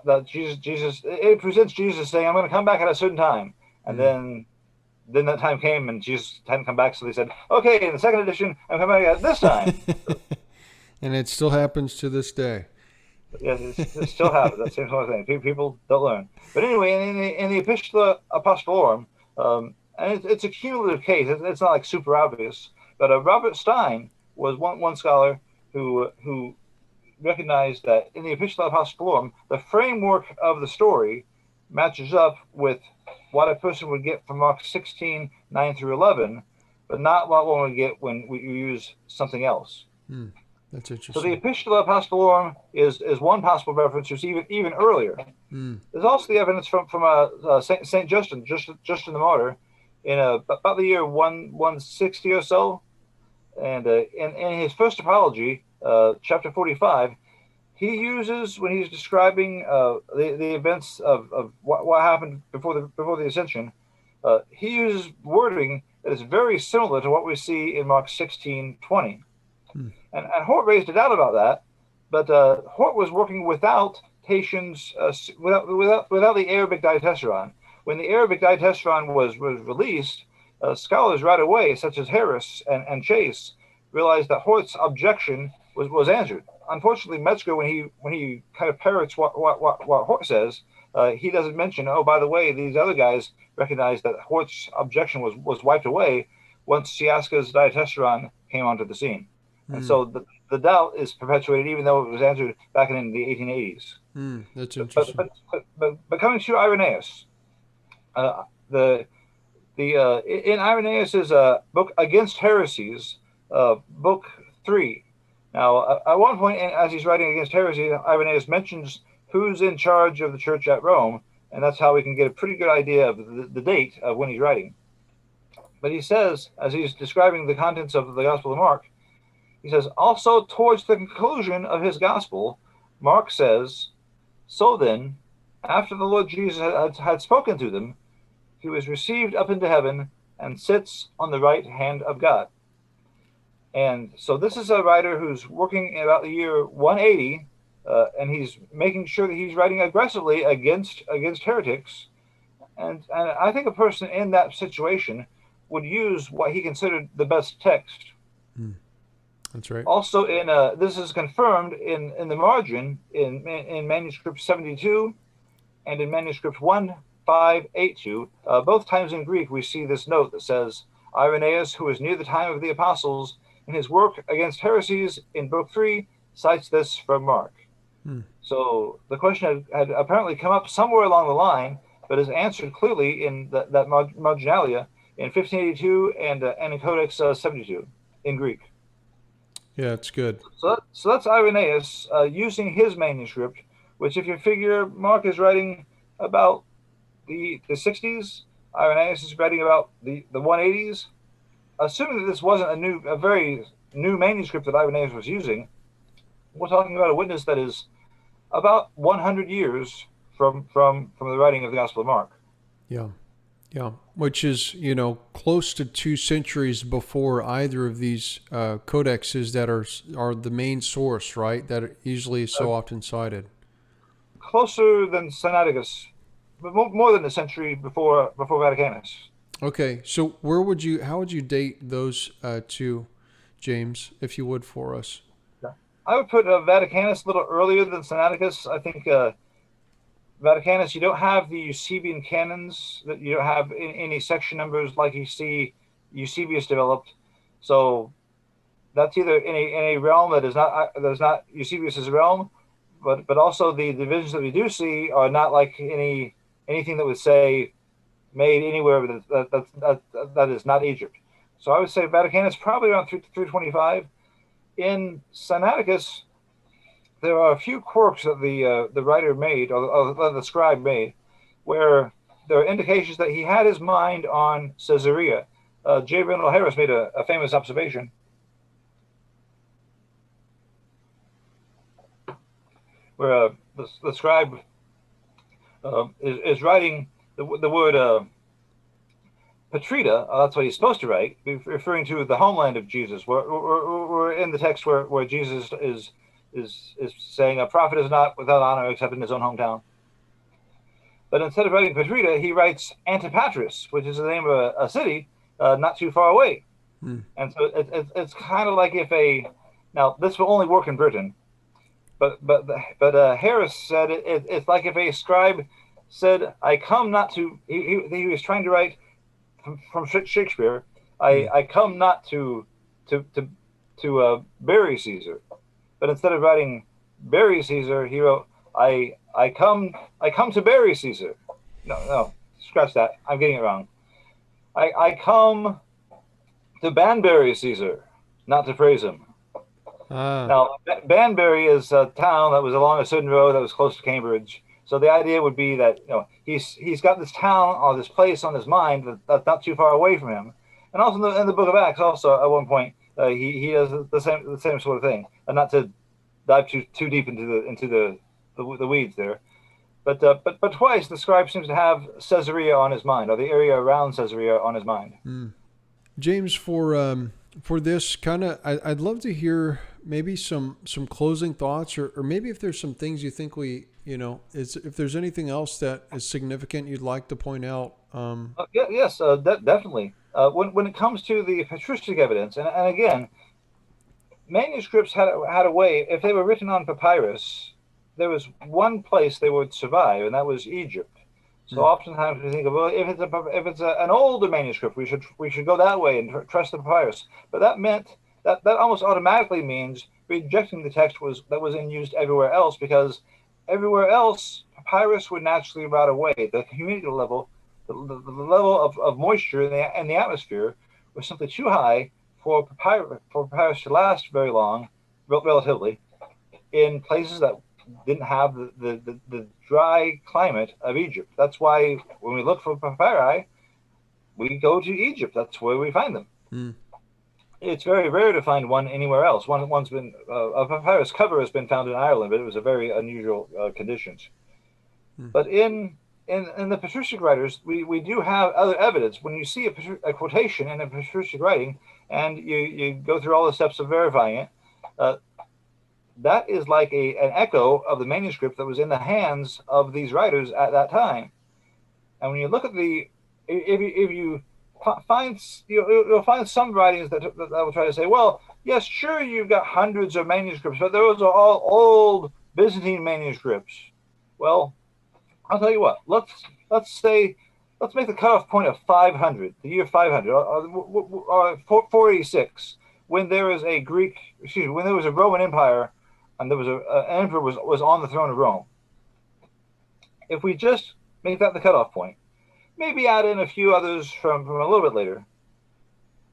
that Jesus it presents Jesus saying, "I'm going to come back at a certain time," and then that time came and Jesus hadn't come back, so they said, "Okay, in the 2nd edition, I'm coming back at this time." And it still happens to this day. Yes, it still happens. That same sort of thing. People don't learn. But anyway, in the Epistula Apostolorum, and it's a cumulative case. It's not like super obvious. But Robert Stein was one scholar who recognized that in the Epistula Apostolorum, the framework of the story matches up with what a person would get from Mark 16, 9 through 11, but not what one would get when we use something else. That's interesting. So the Epistula Apostolorum is one possible reference. There's even earlier. There's also the evidence from Saint Justin the Martyr, in about the year 160 or so, and in his first apology, chapter 45, he uses, when he's describing the events of what happened before the Ascension, he uses wording that is very similar to what we see in Mark 16:20. And Hort raised a doubt about that, but Hort was working without Tatian's, without the Arabic Diatessaron. When the Arabic Diatessaron was released, scholars right away, such as Harris and Chase, realized that Hort's objection was answered. Unfortunately, Metzger, when he kind of parrots what Hort says, he doesn't mention, oh, by the way, these other guys recognized that Hort's objection was wiped away once Sciasca's Diatessaron came onto the scene. And so the doubt is perpetuated, even though it was answered back in the 1880s. That's interesting. But coming to Irenaeus, in Irenaeus's book Against Heresies, book 3. Now, at one point, as he's writing Against Heresy, Irenaeus mentions who's in charge of the church at Rome, and that's how we can get a pretty good idea of the date of when he's writing. But he says, as he's describing the contents of the Gospel of Mark, he says, also towards the conclusion of his gospel, Mark says, so then, after the Lord Jesus had spoken to them, he was received up into heaven and sits on the right hand of God. And so this is a writer who's working in about the year 180, and he's making sure that he's writing aggressively against heretics. And I think a person in that situation would use what he considered the best text. That's right. Also, this is confirmed in the margin in Manuscript 72 and in Manuscript 1582. Both times in Greek, we see this note that says, Irenaeus, who was near the time of the apostles, in his work Against Heresies in Book 3, cites this from Mark. So the question had apparently come up somewhere along the line, but is answered clearly in that marginalia in 1582 and in Codex 72 in Greek. Yeah, it's good. So that's Irenaeus using his manuscript, which, if you figure Mark is writing about the 60s, Irenaeus is writing about the 180s. Assuming that this wasn't a very new manuscript that Irenaeus was using, we're talking about a witness that is about 100 years from the writing of the Gospel of Mark. Yeah. Yeah, which is, close to 2 centuries before either of these codexes that are the main source, right? That are usually so often cited. Closer than Sinaiticus, but more than a century before Vaticanus. Okay, so how would you date those two, James, if you would, for us? I would put Vaticanus a little earlier than Sinaiticus. I think Vaticanus, you don't have the Eusebian canons. That you don't have any section numbers like you see Eusebius developed. So that's either in a realm that is not Eusebius's realm, but also the divisions that we do see are not like anything that would say made anywhere that is not Egypt. So I would say Vaticanus probably around 325. In Sinaiticus, there are a few quirks that the writer made, or the scribe made, where there are indications that he had his mind on Caesarea. J. Randall Harris made a famous observation where the scribe is writing the word Petrita. That's what he's supposed to write, referring to the homeland of Jesus. We're in the text where Jesus is saying a prophet is not without honor except in his own hometown. But instead of writing Petrita, he writes Antipatris, which is the name of a city not too far away. And so it's kind of like now this will only work in Britain, but Harris said it's like if a scribe said, "I come not to." He was trying to write from Shakespeare. I come not to bury Caesar, but instead of writing bury Caesar, he wrote I come to bury Caesar. No, scratch that. I'm getting it wrong. I come to Banbury Caesar, not to praise him. Now, Banbury is a town that was along a certain road that was close to Cambridge. So the idea would be that he's got this town or this place on his mind that's not too far away from him. And also in the Book of Acts, also at one point he does the same sort of thing. And not to dive too deep into the weeds there, but twice the scribe seems to have Caesarea on his mind, or the area around Caesarea on his mind. James, for this kind of, I'd love to hear maybe some closing thoughts, or maybe if there's some things you think if there's anything else that is significant you'd like to point out. Yes, definitely. When it comes to the patristic evidence, and again, manuscripts had a way. If they were written on papyrus, there was one place they would survive, and that was Egypt. So oftentimes we think of, well, if it's an older manuscript, we should go that way and trust the papyrus. But that meant that almost automatically means rejecting the text that was in use everywhere else, because everywhere else papyrus would naturally rot away. The humidity level, the level of moisture in the atmosphere was simply too high for papyrus to last very long, relatively, in places that didn't have the dry climate of Egypt. That's why when we look for papyri, we go to Egypt. That's where we find them. It's very rare to find one anywhere else. One's been a papyrus cover has been found in Ireland, but it was a very unusual conditions. But in the patristic writers, we do have other evidence. When you see a quotation in a patristic writing, and you go through all the steps of verifying it, that is like an echo of the manuscript that was in the hands of these writers at that time. And when you look at if you find, you'll find some writings that will try to say, well, yes, sure, you've got hundreds of manuscripts, but those are all old Byzantine manuscripts. Well, I'll tell you what. Let's make the cutoff point of 500, the year 500, or 486, when there was when there was a Roman Empire, and there was an emperor was on the throne of Rome. If we just make that the cutoff point, maybe add in a few others from a little bit later.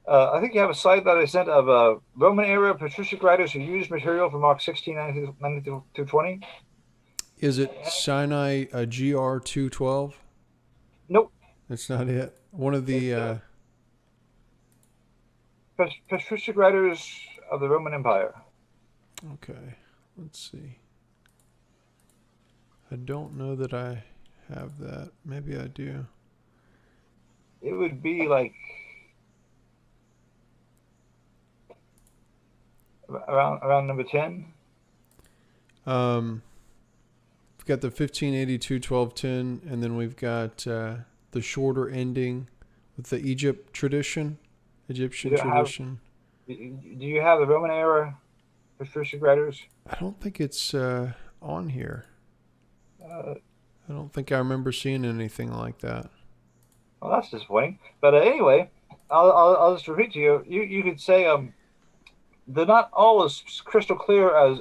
I think you have a slide that I sent of Roman era patristic writers who used material from Mark 16:90 to 20. Is it Sinai GR 212? Nope. That's not it. One of the patristic writers of the Roman Empire. Okay, let's see. I don't know that I have that. Maybe I do. It would be like around number 10. We've got the 1582, 1210, and then we've got the shorter ending with the Egyptian tradition. Do you have the Roman era patristic writers? I don't think it's on here. I don't think I remember seeing anything like that. Well, that's disappointing. But anyway, I'll just repeat to you. You could say they're not all as crystal clear as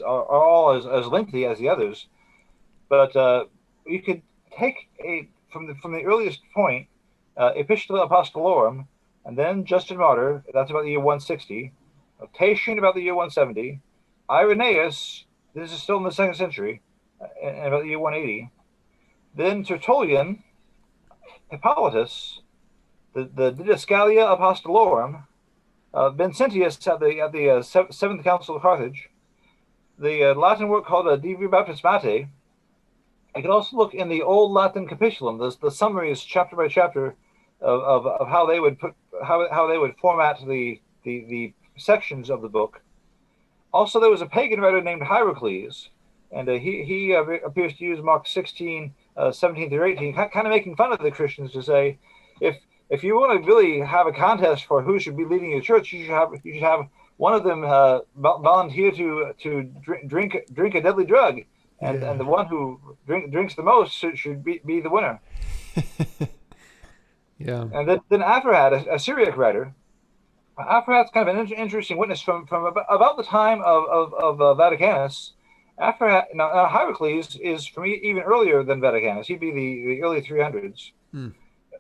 are all as lengthy as the others. But you could take a from the earliest point, Epistula Apostolorum, and then Justin Martyr. That's about the year 160. Tatian about the year 170. Irenaeus. This is still in the 2nd century, and about the year 180. Then Tertullian, Hippolytus, the Didascalia Apostolorum, Vincentius at the Seventh Council of Carthage, the Latin work called De Baptismate. I could also look in the Old Latin Capitulum, the summaries chapter by chapter of how they would how they would format the sections of the book. Also, there was a pagan writer named Hierocles, and he appears to use Mark 16, 17 through 18, kind of making fun of the Christians to say, if you want to really have a contest for who should be leading your church, you should have one of them volunteer to drink a deadly drug, and the one who drinks the most should be the winner. Yeah. And then Aphrad, a Syriac writer. Apphrad's kind of an interesting witness from about the time of Vaticanus. Now Hierocles is from even earlier than Vaticanus. He'd be the early 300s.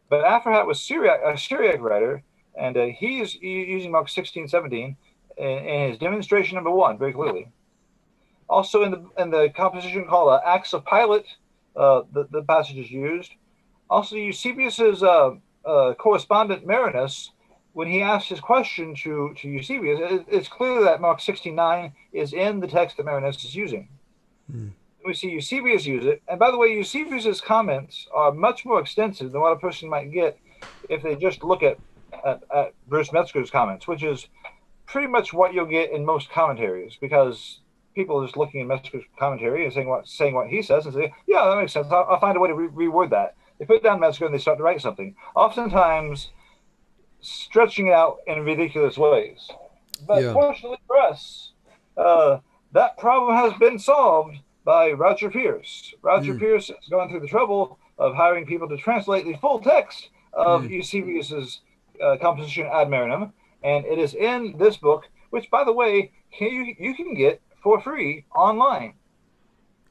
But Aphrad was a Syriac writer, and he's using Mark 16, 17 in his demonstration number 1 very clearly. Also in the composition called Acts of Pilate, the passage is used. Also Eusebius's correspondent Marinus, when he asks his question to Eusebius, it's clear that Mark 16:9 is in the text that Marinus is using. We see Eusebius use it. And by the way, Eusebius's comments are much more extensive than what a person might get if they just look at Bruce Metzger's comments, which is pretty much what you'll get in most commentaries, because people are just looking at Metzger's commentary and saying what he says and say, yeah, that makes sense. I'll find a way to reword that. They put down Metzger and they start to write something. Oftentimes, stretching it out in ridiculous ways. But fortunately for us, that problem has been solved by Roger Pierce. Roger Pierce has gone through the trouble of hiring people to translate the full text of Eusebius's composition Ad Marinum, and it is in this book, which, by the way, you can get for free online.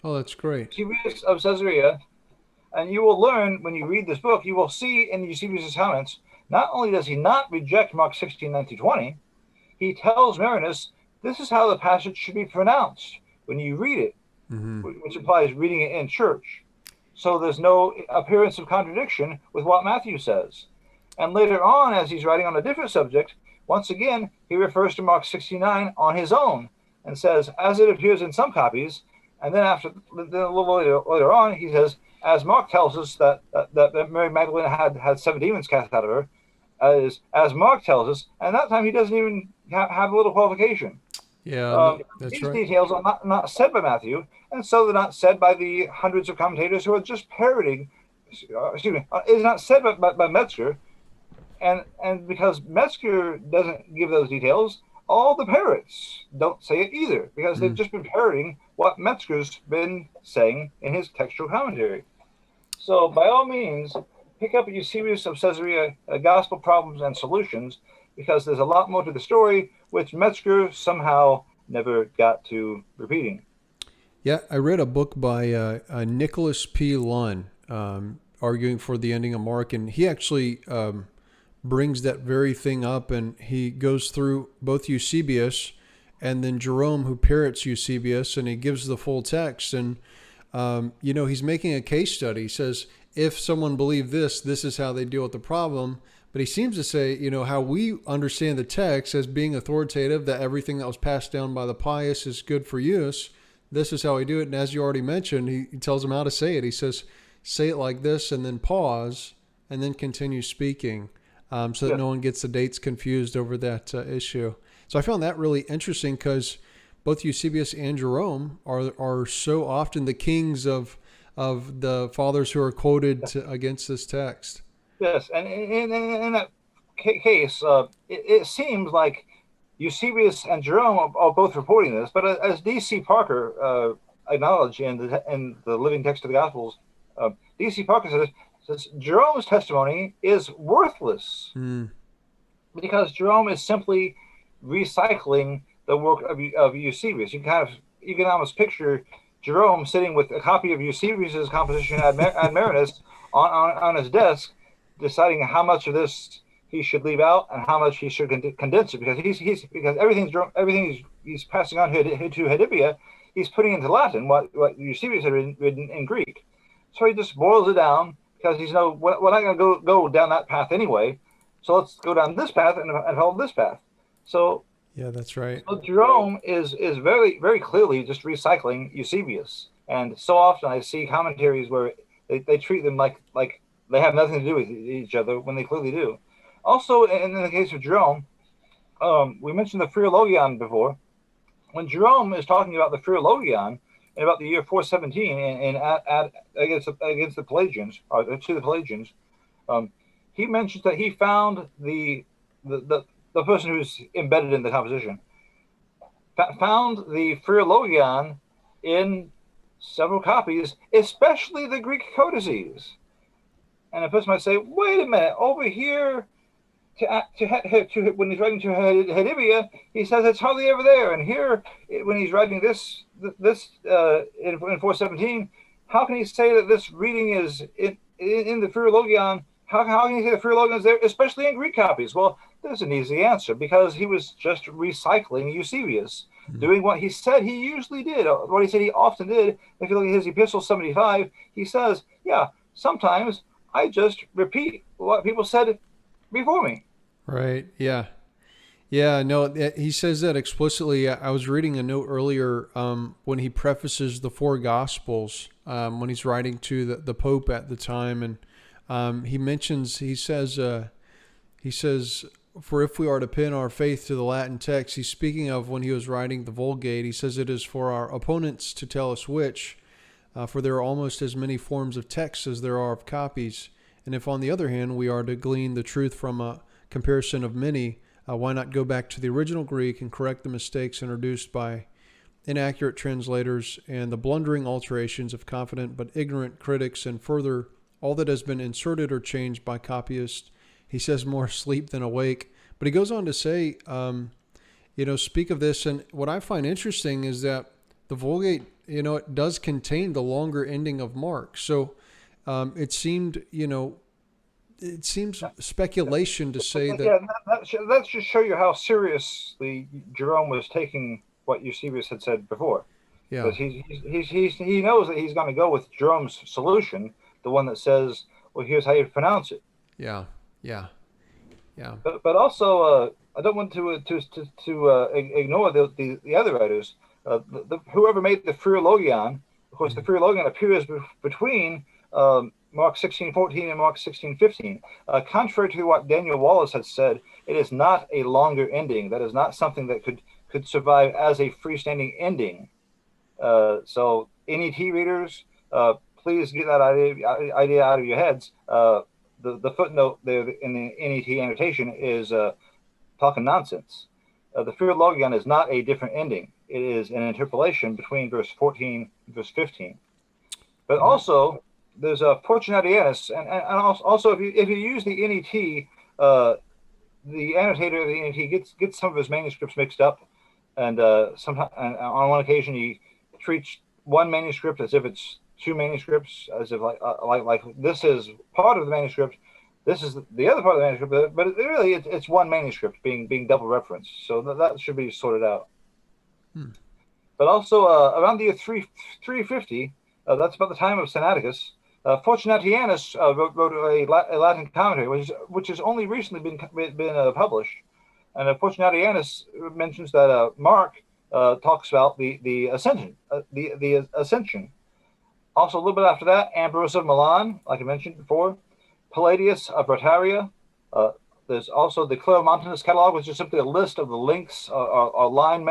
Oh, that's great. Eusebius of Caesarea, and you will learn when you read this book, you will see in Eusebius's comments, not only does he not reject Mark 16, 19, 20, he tells Marinus, this is how the passage should be pronounced when you read it, which implies reading it in church. So there's no appearance of contradiction with what Matthew says. And later on, as he's writing on a different subject, once again, he refers to Mark 69 on his own and says, as it appears in some copies, and then a little later on, he says, as Mark tells us that Mary Magdalene had 7 demons cast out of her, as Mark tells us, and that time he doesn't even have a little qualification. Yeah, that's these right. details are not said by Matthew, and so they're not said by the hundreds of commentators who are just parroting. It's not said by Metzger, and because Metzger doesn't give those details, all the parrots don't say it either, because they've just been parroting what Metzger's been saying in his textual commentary. So by all means, pick up Eusebius of Caesarea, Gospel Problems and Solutions, because there's a lot more to the story, which Metzger somehow never got to repeating. Yeah, I read a book by Nicholas P. Lunn, arguing for the ending of Mark, and he actually brings that very thing up, and he goes through both Eusebius and then Jerome, who parrots Eusebius, and he gives the full text. And, he's making a case study. He says, if someone believed this is how they deal with the problem. But he seems to say, how we understand the text as being authoritative, that everything that was passed down by the pious is good for use. This is how we do it. And as you already mentioned, he tells them how to say it. He says, say it like this, and then pause, and then continue speaking, so that no one gets the dates confused over that issue. So I found that really interesting, because both Eusebius and Jerome are so often the kings of the fathers who are quoted against this text. Yes, and in that case, it seems like Eusebius and Jerome are both reporting this, but as D.C. Parker, acknowledge in the living text of the Gospels. D.C. Parker says Jerome's testimony is worthless because Jerome is simply recycling the work of Eusebius. You can almost picture Jerome sitting with a copy of Eusebius's composition Ad Marinus on his desk, deciding how much of this he should leave out and how much he should condense it, because everything he's passing on to Hedibia, he's putting into Latin what Eusebius had written in Greek. So he just boils it down because he's we're not going to go down that path anyway. So let's go down this path and follow this path. So yeah, that's right. So Jerome is very, very clearly just recycling Eusebius, and so often I see commentaries where they treat them like they have nothing to do with each other when they clearly do. Also, in the case of Jerome, we mentioned the Philologion before. When Jerome is talking about the Philologion in about the year 417 against the Pelagians, or to the Pelagians, he mentions that he found the person who's embedded in the composition found the Philologion in several copies, especially the Greek codices. And a person might say, "Wait a minute, over here." When he's writing to Hedibia, he says it's hardly ever there. And here, when he's writing this in 417, how can he say that this reading is in the Philologion? How can he say the Philologion is there, especially in Greek copies? Well, there's an easy answer, because he was just recycling Eusebius, doing what he said he usually did, what he said he often did. If you look at his Epistle 75, he says, "Yeah, sometimes I just repeat what people said before me." Right. Yeah. Yeah. No, he says that explicitly. I was reading a note earlier when he prefaces the four Gospels when he's writing to the Pope at the time, and he says, "For if we are to pin our faith to the Latin text," he's speaking of when he was writing the Vulgate. He says, "It is for our opponents to tell us which, for there are almost as many forms of text as there are of copies. And if, on the other hand, we are to glean the truth from a comparison of many, why not go back to the original Greek and correct the mistakes introduced by inaccurate translators and the blundering alterations of confident but ignorant critics, and further, all that has been inserted or changed by copyists." He says, "more asleep than awake." But he goes on to say, speak of this. And what I find interesting is that the Vulgate, it does contain the longer ending of Mark. So it seems speculation to say that. Yeah, that should show you how seriously Jerome was taking what Eusebius had said before. Yeah. Because he knows that he's going to go with Jerome's solution, the one that says, "Well, here's how you pronounce it." Yeah. Yeah. Yeah. But also, I don't want to ignore the other writers. Whoever made the Philologion, of course, the Philologion appears between Mark 16:14 and Mark 16:15. Contrary to what Daniel Wallace had said, it is not a longer ending. That is not something that could survive as a freestanding ending. So NET readers, please get that idea out of your heads. The footnote there in the NET annotation is talking nonsense. The Philologion is not a different ending. It is an interpolation between verse 14 and verse 15. But also, there's a Fortunatianus, and also if you use the NET, the annotator of the NET gets some of his manuscripts mixed up, and sometimes on one occasion he treats one manuscript as if it's two manuscripts, as if like this is part of the manuscript, this is the other part of the manuscript, but really it's one manuscript being double referenced. So that should be sorted out. But also around the year 350, that's about the time of Sinaiticus, Fortunatianus wrote a Latin commentary, which has only recently been published. And Fortunatianus mentions that Mark talks about the Ascension, the Ascension. Also, a little bit after that, Ambrose of Milan, like I mentioned before, Palladius of Rataria. There's also the Claromontanus catalog, which is simply a list of the links or line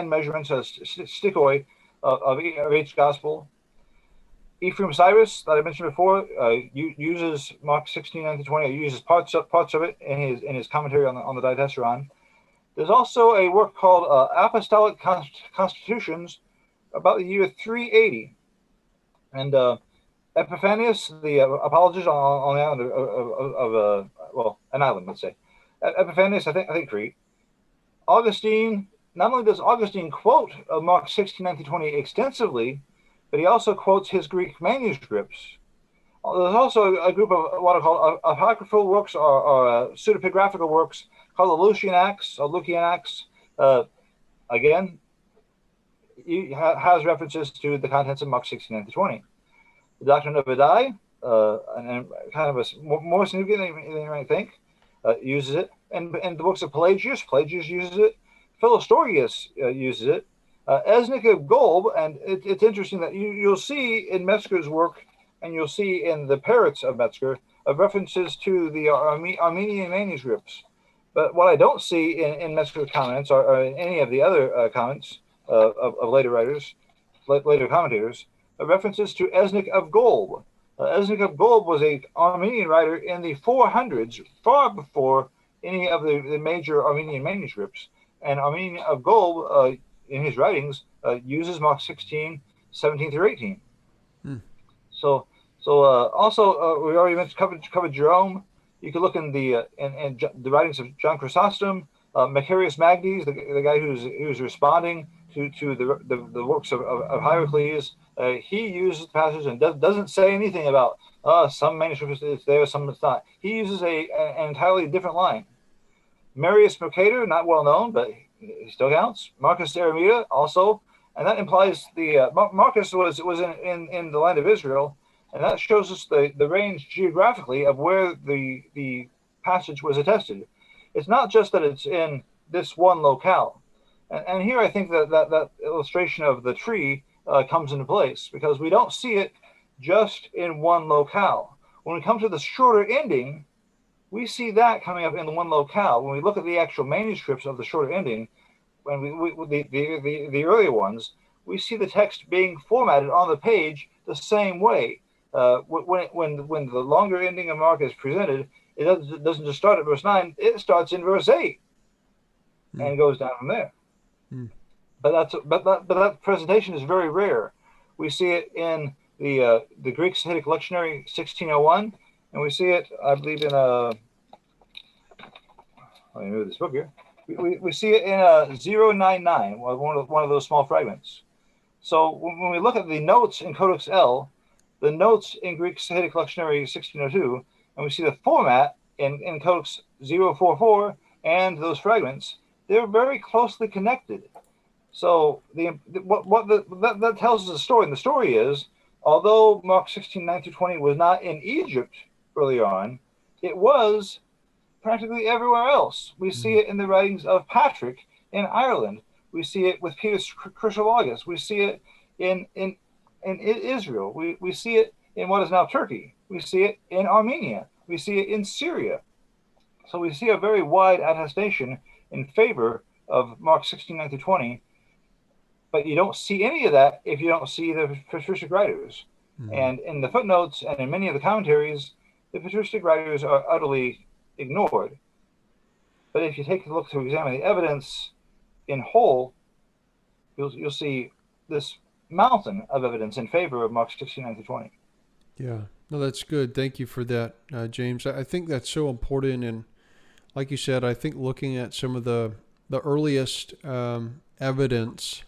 measurements as stikoi of each gospel. Ephraim Cyrus, that I mentioned before, uses Mark 16:9-20. Uses parts of it in his commentary on the Diatessaron. There's also a work called Apostolic Constitutions, about the year 380, and Epiphanius, the apologist on the island of an island, let's say, Epiphanius, I think Crete. Augustine. Not only does Augustine quote Mark 16:19-20 extensively, but he also quotes his Greek manuscripts. There's also a group of what are called apocryphal works or pseudepigraphical works called the Lucian Acts or Lucian Acts. Again, has references to the contents of Mark 16:19-20. The Doctrine of Addai, and kind of a more significant than you might think, uses it. And the books of Pelagius uses it. Philostorius uses it. Esnik of Golb, and it's interesting that you'll see in Metzger's work, and you'll see in the parrots of Metzger, of references to the Armenian manuscripts. But what I don't see in Metzger's comments or in any of the other comments of later writers, later commentators, references to Esnik of Golb. Esnik of Golb was an Armenian writer in the 400s, far before any of the major Armenian manuscripts. And Armenian of Golb, in his writings, uses Mark 16:17-18. So also we already covered Jerome. You could look in the writings of John Chrysostom, Macarius Magnes, the guy who's responding to the works of Hierocles. He uses the passage and doesn't say anything about some manuscripts it's there, some it's not. He uses an entirely different line. Marius Mercator, not well known, but he still counts. Marcus Aramida also, and that implies the Marcus was in the land of Israel, and that shows us the range geographically of where the passage was attested. It's not just that it's in this one locale, and here I think that illustration of the tree comes into place, because we don't see it just in one locale. When we come to the shorter ending, we see that coming up in the one locale. When we look at the actual manuscripts of the shorter ending, when the earlier ones, we see the text being formatted on the page the same way. When the longer ending of Mark is presented, it doesn't just start at verse 9, it starts in verse 8 and goes down from there. But that presentation is very rare. We see it in the Greek Sinaitic Lectionary 1601, and we see it, I believe, in let me move this book here. We see it in 099, one of those small fragments. So when we look at the notes in Codex L, the notes in Greek Sinaitic Lectionary 1602, and we see the format in Codex 044 and those fragments, they're very closely connected. So that tells us a story. And the story is, although Mark 16:9-20 was not in Egypt early on, it was practically everywhere else. We see it in the writings of Patrick in Ireland. We see it with Peter Chrysologus. We see it in Israel. We see it in what is now Turkey. We see it in Armenia. We see it in Syria. So we see a very wide attestation in favor of Mark 16:9-20. But you don't see any of that if you don't see the patristic writers. And in the footnotes and in many of the commentaries, the patristic writers are utterly ignored. But if you take a look to examine the evidence in whole, you'll see this mountain of evidence in favor of Mark 16:9-20. Yeah, no, that's good. Thank you for that, James. I think that's so important. And like you said, I think looking at some of the earliest evidence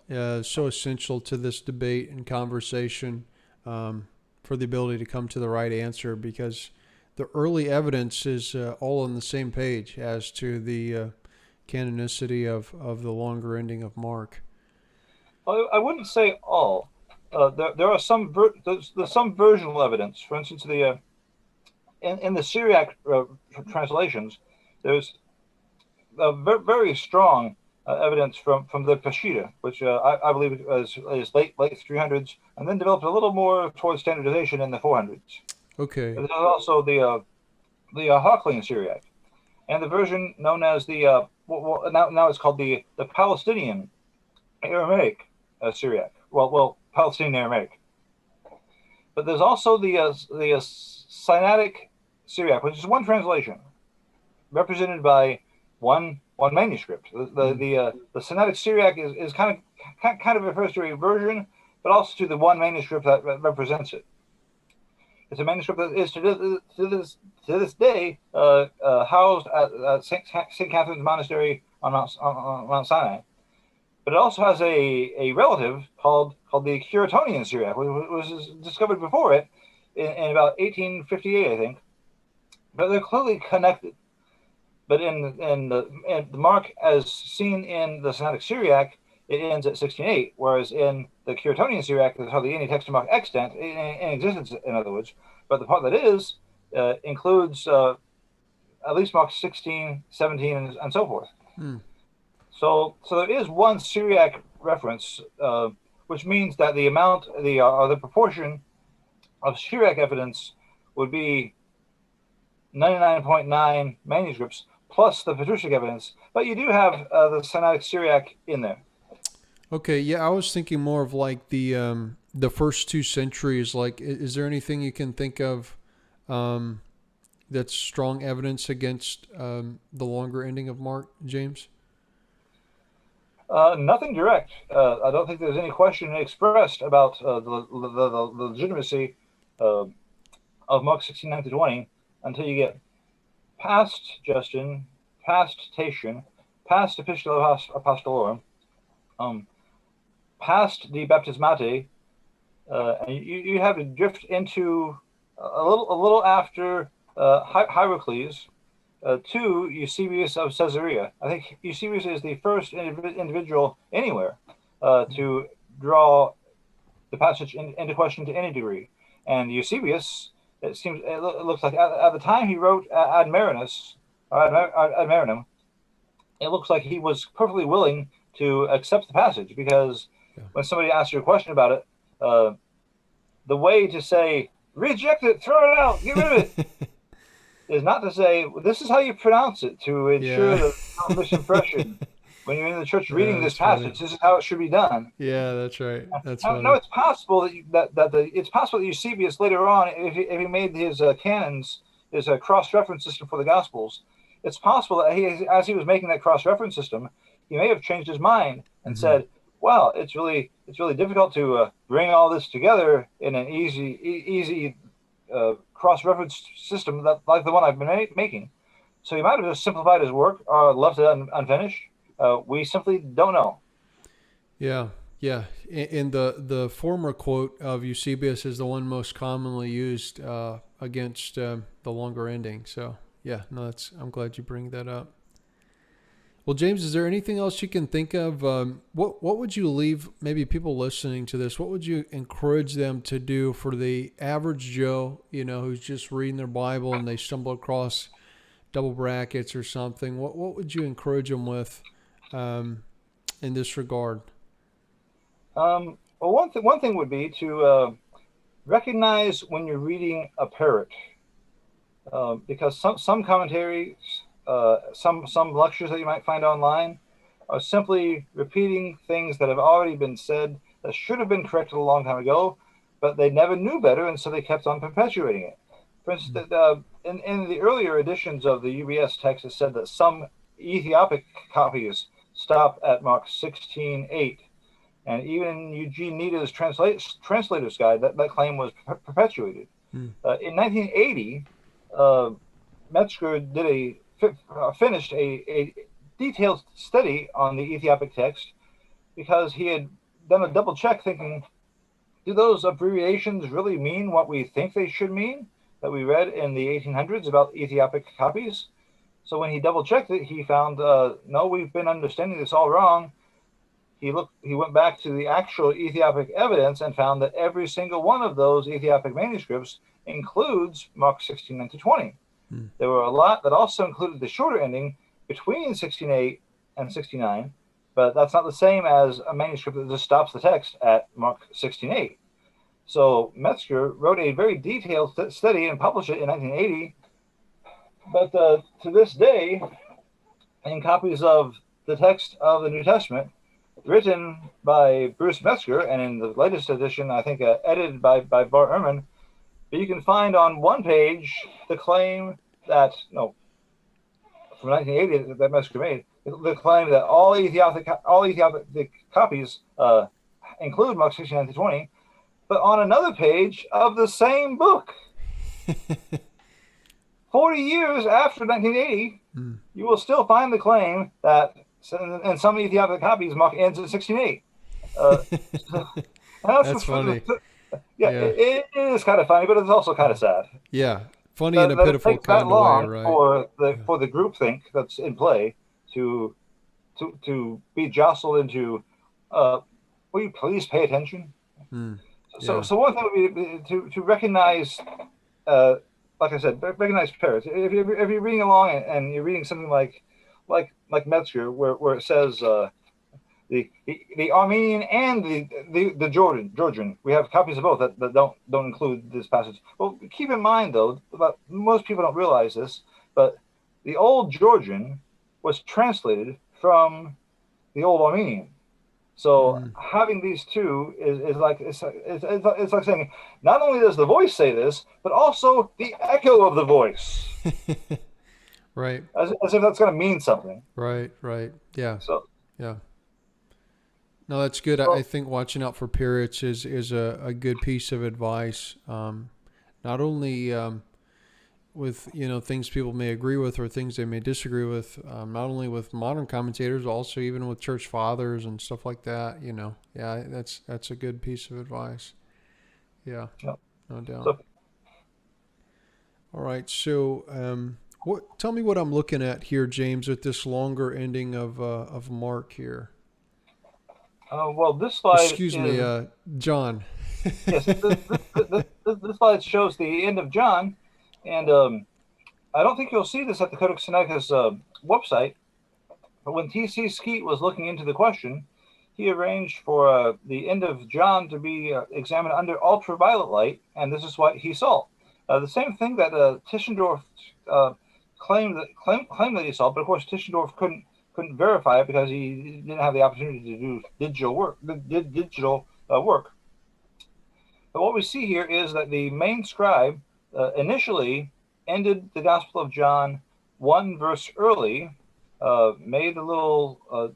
is so essential to this debate and conversation for the ability to come to the right answer, because the early evidence is all on the same page as to the canonicity of the longer ending of Mark. I wouldn't say all. There are some there's some versional evidence. For instance, in the Syriac translations, there's a very strong evidence from the Peshitta, which I believe is late 300s, and then developed a little more towards standardization in the 400s. Okay. There's also the Hochling Syriac, and the version known as the now it's called the Palestinian Aramaic Syriac. Well, Palestinian Aramaic. But there's also the Sinaitic Syriac, which is one translation, represented by one manuscript. The Sinaitic Syriac is kind kind of refers to a version, but also to the one manuscript that represents it. It's a manuscript that is to this day housed at St. Catherine's Monastery on Mount Sinai. But it also has a relative called the Curetonian Syriac, which was discovered before it in about 1858, I think. But they're clearly connected. But in the mark as seen in the Sinaitic Syriac, it ends at 16:8, whereas in the Curetonian Syriac, there's hardly any text to mark extant in existence, in other words. But the part that is includes at least marks 16, 17, and so forth. So there is one Syriac reference, which means that the proportion of Syriac evidence would be 99.9 manuscripts plus the patristic evidence. But you do have the Sinaitic Syriac in there. Okay, yeah, I was thinking more of like the first 2 centuries. Like, is there anything you can think of that's strong evidence against the longer ending of Mark, James? Nothing direct. I don't think there's any question expressed about the legitimacy of Mark 16:9-20 until you get past Justin, past Tatian, past Epistula Apostolorum, past the Baptismate, and you have to drift into a little after Hierocles, to Eusebius of Caesarea. I think Eusebius is the first individual anywhere to draw the passage into question to any degree. And Eusebius, it looks like at the time he wrote Ad Marinus, or Ad Marinum, it looks like he was perfectly willing to accept the passage, because when somebody asks you a question about it, the way to say, reject it, throw it out, get rid of it, is not to say, this is how you pronounce it, to ensure that no misimpression. When you're in the church reading this passage, this is how it should be done. Yeah, that's right. That's funny. No, it's possible it's possible that Eusebius later on, if he made his canons, his cross-reference system for the Gospels, it's possible that as he was making that cross-reference system, he may have changed his mind and said, "Well, it's really difficult to bring all this together in an easy cross-reference system like the one I've been making." So he might have just simplified his work or left it unfinished. We simply don't know. Yeah. And the former quote of Eusebius is the one most commonly used against the longer ending. So yeah, no, I'm glad you bring that up. Well, James, is there anything else you can think of? What would you leave maybe people listening to this? What would you encourage them to do for the average Joe, who's just reading their Bible and they stumble across double brackets or something? What would you encourage them with in this regard? Well, one thing would be to recognize when you're reading a parrot, because some commentaries, some lectures that you might find online are simply repeating things that have already been said that should have been corrected a long time ago, but they never knew better, and so they kept on perpetuating it. For instance, in the earlier editions of the UBS text, it said that some Ethiopic copies stop at Mark 16:8, and even Eugene Nida's translator's guide, that claim was perpetuated. In 1980, Metzger finished a detailed study on the Ethiopic text, because he had done a double check thinking, do those abbreviations really mean what we think they should mean, that we read in the 1800s about Ethiopic copies? So when he double checked it, he found, no, we've been understanding this all wrong. He went back to the actual Ethiopic evidence and found that every single one of those Ethiopic manuscripts includes Mark 16:9-20. There were a lot that also included the shorter ending between 16:8 and 69, but that's not the same as a manuscript that just stops the text at Mark 16:8. So Metzger wrote a very detailed study and published it in 1980. But to this day, in copies of the text of the New Testament, written by Bruce Metzger, and in the latest edition, I think edited by Bart Ehrman, you can find on one page the claim that, from 1980 that Metzger made, the claim that all Ethiopic copies include Mark 16 to 20, but on another page of the same book, 40 years after 1980, you will still find the claim that in some Ethiopic copies Mark ends at 16:8. That's funny. Yeah, it is kind of funny, but it's also kind of sad. Yeah, funny in a pitiful kind of way, right? For the groupthink that's in play to be jostled into, will you please pay attention? So one thing would be to recognize, like I said, recognize parrots. If you're reading along and you're reading something like Metzger, where it says the Armenian and the Georgian, we have copies of both that don't include this passage. Well, keep in mind though, most people don't realize this, but the old Georgian was translated from the old Armenian. So having these two is like it's like saying not only does the voice say this, but also the echo of the voice. Right. As if that's going to mean something. Right. Yeah. So yeah. No, that's good. I think watching out for parrots is a good piece of advice. Not only with things people may agree with or things they may disagree with, not only with modern commentators, also even with church fathers and stuff like that. Yeah, that's a good piece of advice. Yeah, yep. No doubt. All right, so tell me what I'm looking at here, James, with this longer ending of Mark here. Well, this slide. Excuse me, John. Yes, this slide shows the end of John. And I don't think you'll see this at the Codex Sinaiticus website, but when T.C. Skeet was looking into the question, he arranged for the end of John to be examined under ultraviolet light, and this is what he saw. The same thing that Tischendorf claimed that he saw, but of course Tischendorf couldn't verify it because he didn't have the opportunity to do digital work. But what we see here is that the main scribe initially ended the Gospel of John one verse early, made a little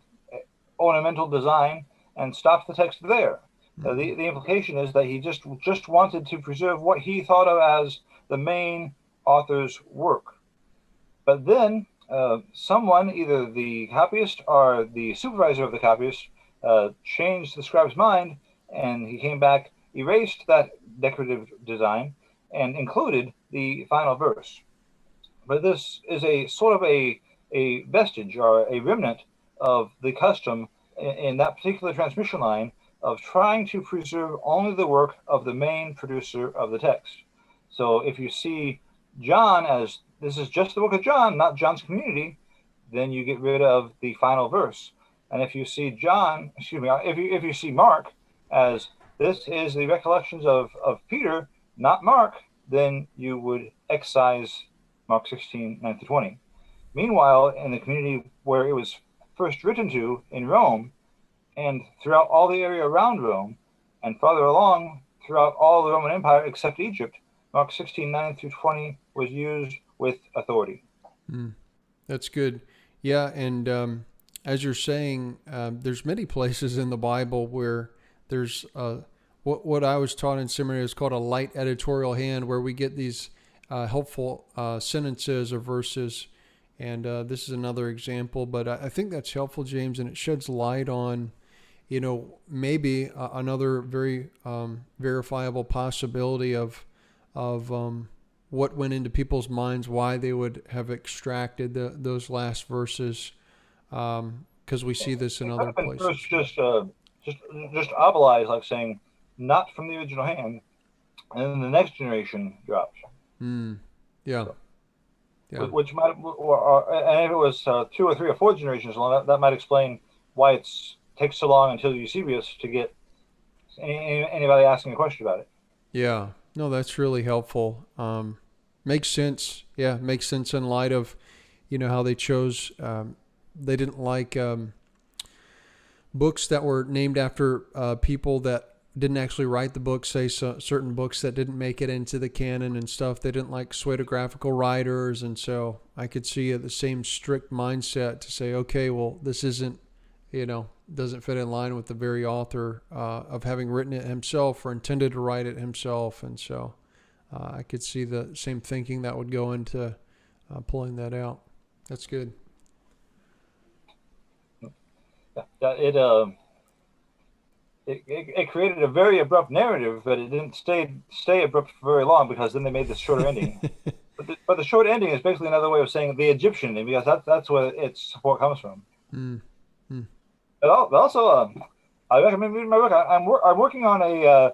ornamental design, and stopped the text there. The implication is that he just wanted to preserve what he thought of as the main author's work. But then someone, either the copyist or the supervisor of the copyist, changed the scribe's mind, and he came back, erased that decorative design, and included the final verse. But this is a sort of a vestige or a remnant of the custom in that particular transmission line of trying to preserve only the work of the main producer of the text. So if you see John as this is just the book of John, not John's community, then you get rid of the final verse. And if you see if you see Mark as this is the recollections of Peter, not Mark, then you would excise Mark 16, 9 to 20. Meanwhile, in the community where it was first written to in Rome, and throughout all the area around Rome, and farther along throughout all the Roman Empire except Egypt, Mark 16, 9 through 20 was used with authority. That's good. Yeah, and as you're saying, there's many places in the Bible where there's what I was taught in seminary is called a light editorial hand, where we get these helpful sentences or verses. And this is another example, but I think that's helpful, James, and it sheds light on, maybe another very verifiable possibility of what went into people's minds, why they would have extracted those last verses, because we see this in other places. First, just obelize, like saying, not from the original hand, and then the next generation drops. Yeah. So, yeah. Which might, and if it was 2 or 3 or 4 generations long, that might explain why it takes so long until Eusebius to get anybody asking a question about it. Yeah. No, that's really helpful. Makes sense. Yeah, makes sense in light of, how they chose. They didn't like books that were named after people that didn't actually write the book, say certain books that didn't make it into the canon and stuff. They didn't like pseudographical writers, and so I could see the same strict mindset to say, okay, well, this isn't, doesn't fit in line with the very author of having written it himself or intended to write it himself, and so I could see the same thinking that would go into pulling that out. That's good. It created a very abrupt narrative, but it didn't stay abrupt for very long, because then they made the shorter ending. But the short ending is basically another way of saying the Egyptian ending, because that's where its support comes from. But also, I recommend reading my book. I'm working on a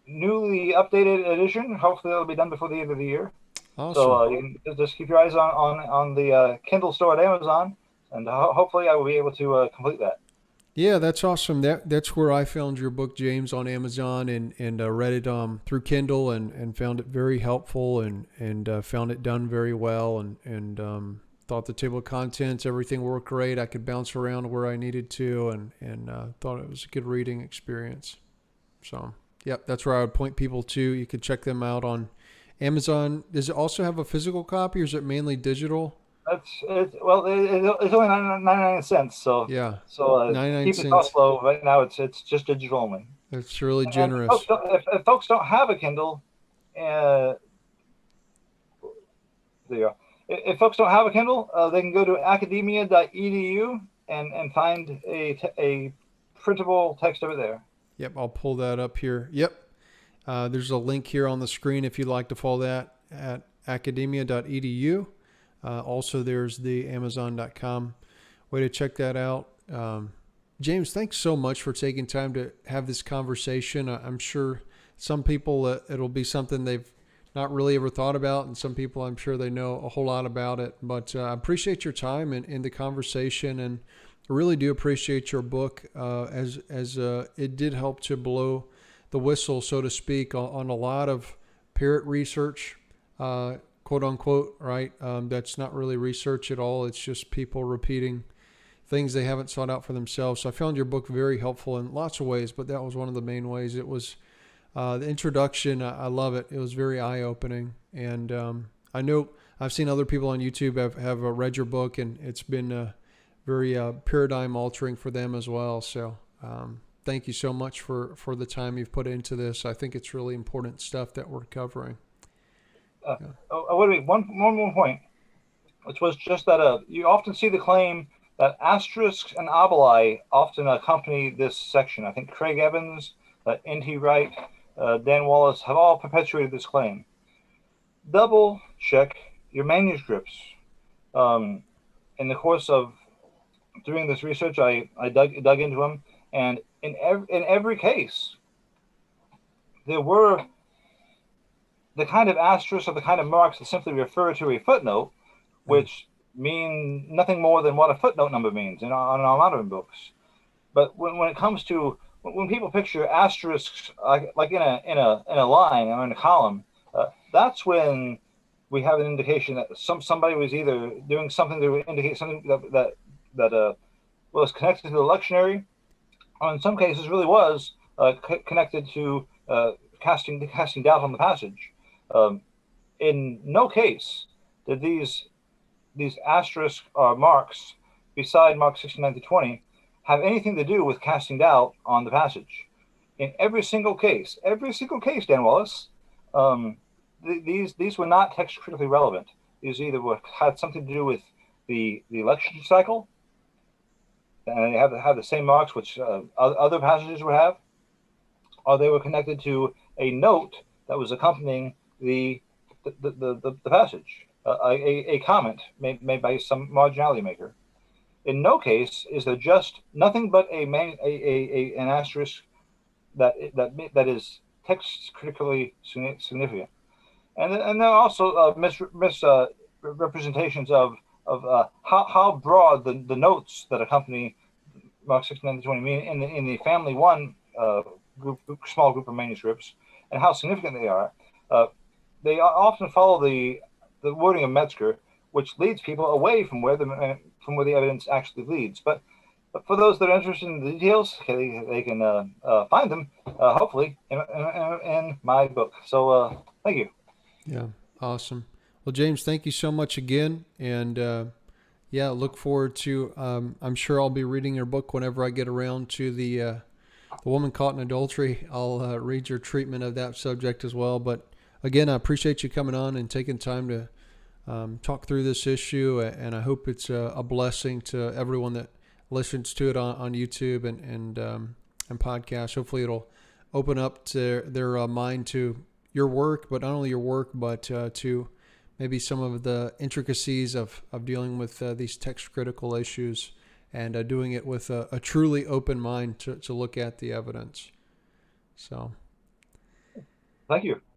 newly updated edition. Hopefully, it'll be done before the end of the year. Awesome. So you can just keep your eyes on the Kindle store at Amazon, and hopefully, I will be able to complete that. Yeah, that's awesome. That's where I found your book, James, on Amazon, and read it through Kindle and found it very helpful and found it done very well and thought the table of contents, everything worked great. I could bounce around where I needed to and thought it was a good reading experience. So, yep, that's where I would point people to. You could check them out on Amazon. Does it also have a physical copy, or is it mainly digital? It's only 99 cents. So yeah, so 99 keep cents. the cost low. Right now, it's just digital only. It's really generous. If folks don't have a Kindle, there you go. If folks don't have a Kindle, they can go to academia.edu and find a printable text over there. Yep, I'll pull that up here. Yep. There's a link here on the screen if you'd like to follow that at academia.edu. Also, there's the amazon.com way to check that out. James, thanks so much for taking time to have this conversation. I'm sure some people, it'll be something they've not really ever thought about, and some people, I'm sure they know a whole lot about it. But I appreciate your time in the conversation, and I really do appreciate your book as it did help to blow the whistle, so to speak, on a lot of parrot research, quote unquote, right? That's not really research at all. It's just people repeating things they haven't sought out for themselves. So I found your book very helpful in lots of ways, but that was one of the main ways. It was the introduction. I love it. It was very eye-opening. And I know I've seen other people on YouTube have read your book, and it's been very paradigm altering for them as well. So thank you so much for the time you've put into this. I think it's really important stuff that we're covering. One more point, which was just that you often see the claim that asterisks and obeli often accompany this section. I think Craig Evans, N.T. Wright, Dan Wallace have all perpetuated this claim. Double check your manuscripts. In the course of doing this research, I dug into them, and in every case, there were the kind of asterisks or the kind of marks that simply refer to a footnote, which mean nothing more than what a footnote number means on our modern books. But when it comes to when people picture asterisks like in a line or in a column, that's when we have an indication that somebody was either doing something to indicate something that was connected to the lectionary, or in some cases really was connected to casting doubt on the passage. In no case did these asterisks or marks, beside Mark 69-20, have anything to do with casting doubt on the passage. In every single case, Dan Wallace, these were not text critically relevant. These either had something to do with the election cycle, and they have the same marks which other passages would have, or they were connected to a note that was accompanying the passage, a comment made by some marginality maker. In no case is there just nothing but an asterisk that is text critically significant, and there are also misrepresentations of how broad the notes that accompany Mark 69-20 mean in the family one small group of manuscripts, and how significant they are. They often follow the wording of Metzger, which leads people away from where the evidence actually leads. But for those that are interested in the details, they can find them, hopefully, in my book. So thank you. Yeah, awesome. Well, James, thank you so much again, and yeah, look forward to. I'm sure I'll be reading your book whenever I get around to the woman caught in adultery. I'll read your treatment of that subject as well. But again, I appreciate you coming on and taking time to talk through this issue, and I hope it's a blessing to everyone that listens to it on YouTube and podcasts. Hopefully, it'll open up to their mind to your work, but not only your work, but to maybe some of the intricacies of dealing with these text critical issues, and doing it with a truly open mind to look at the evidence. So, Thank you.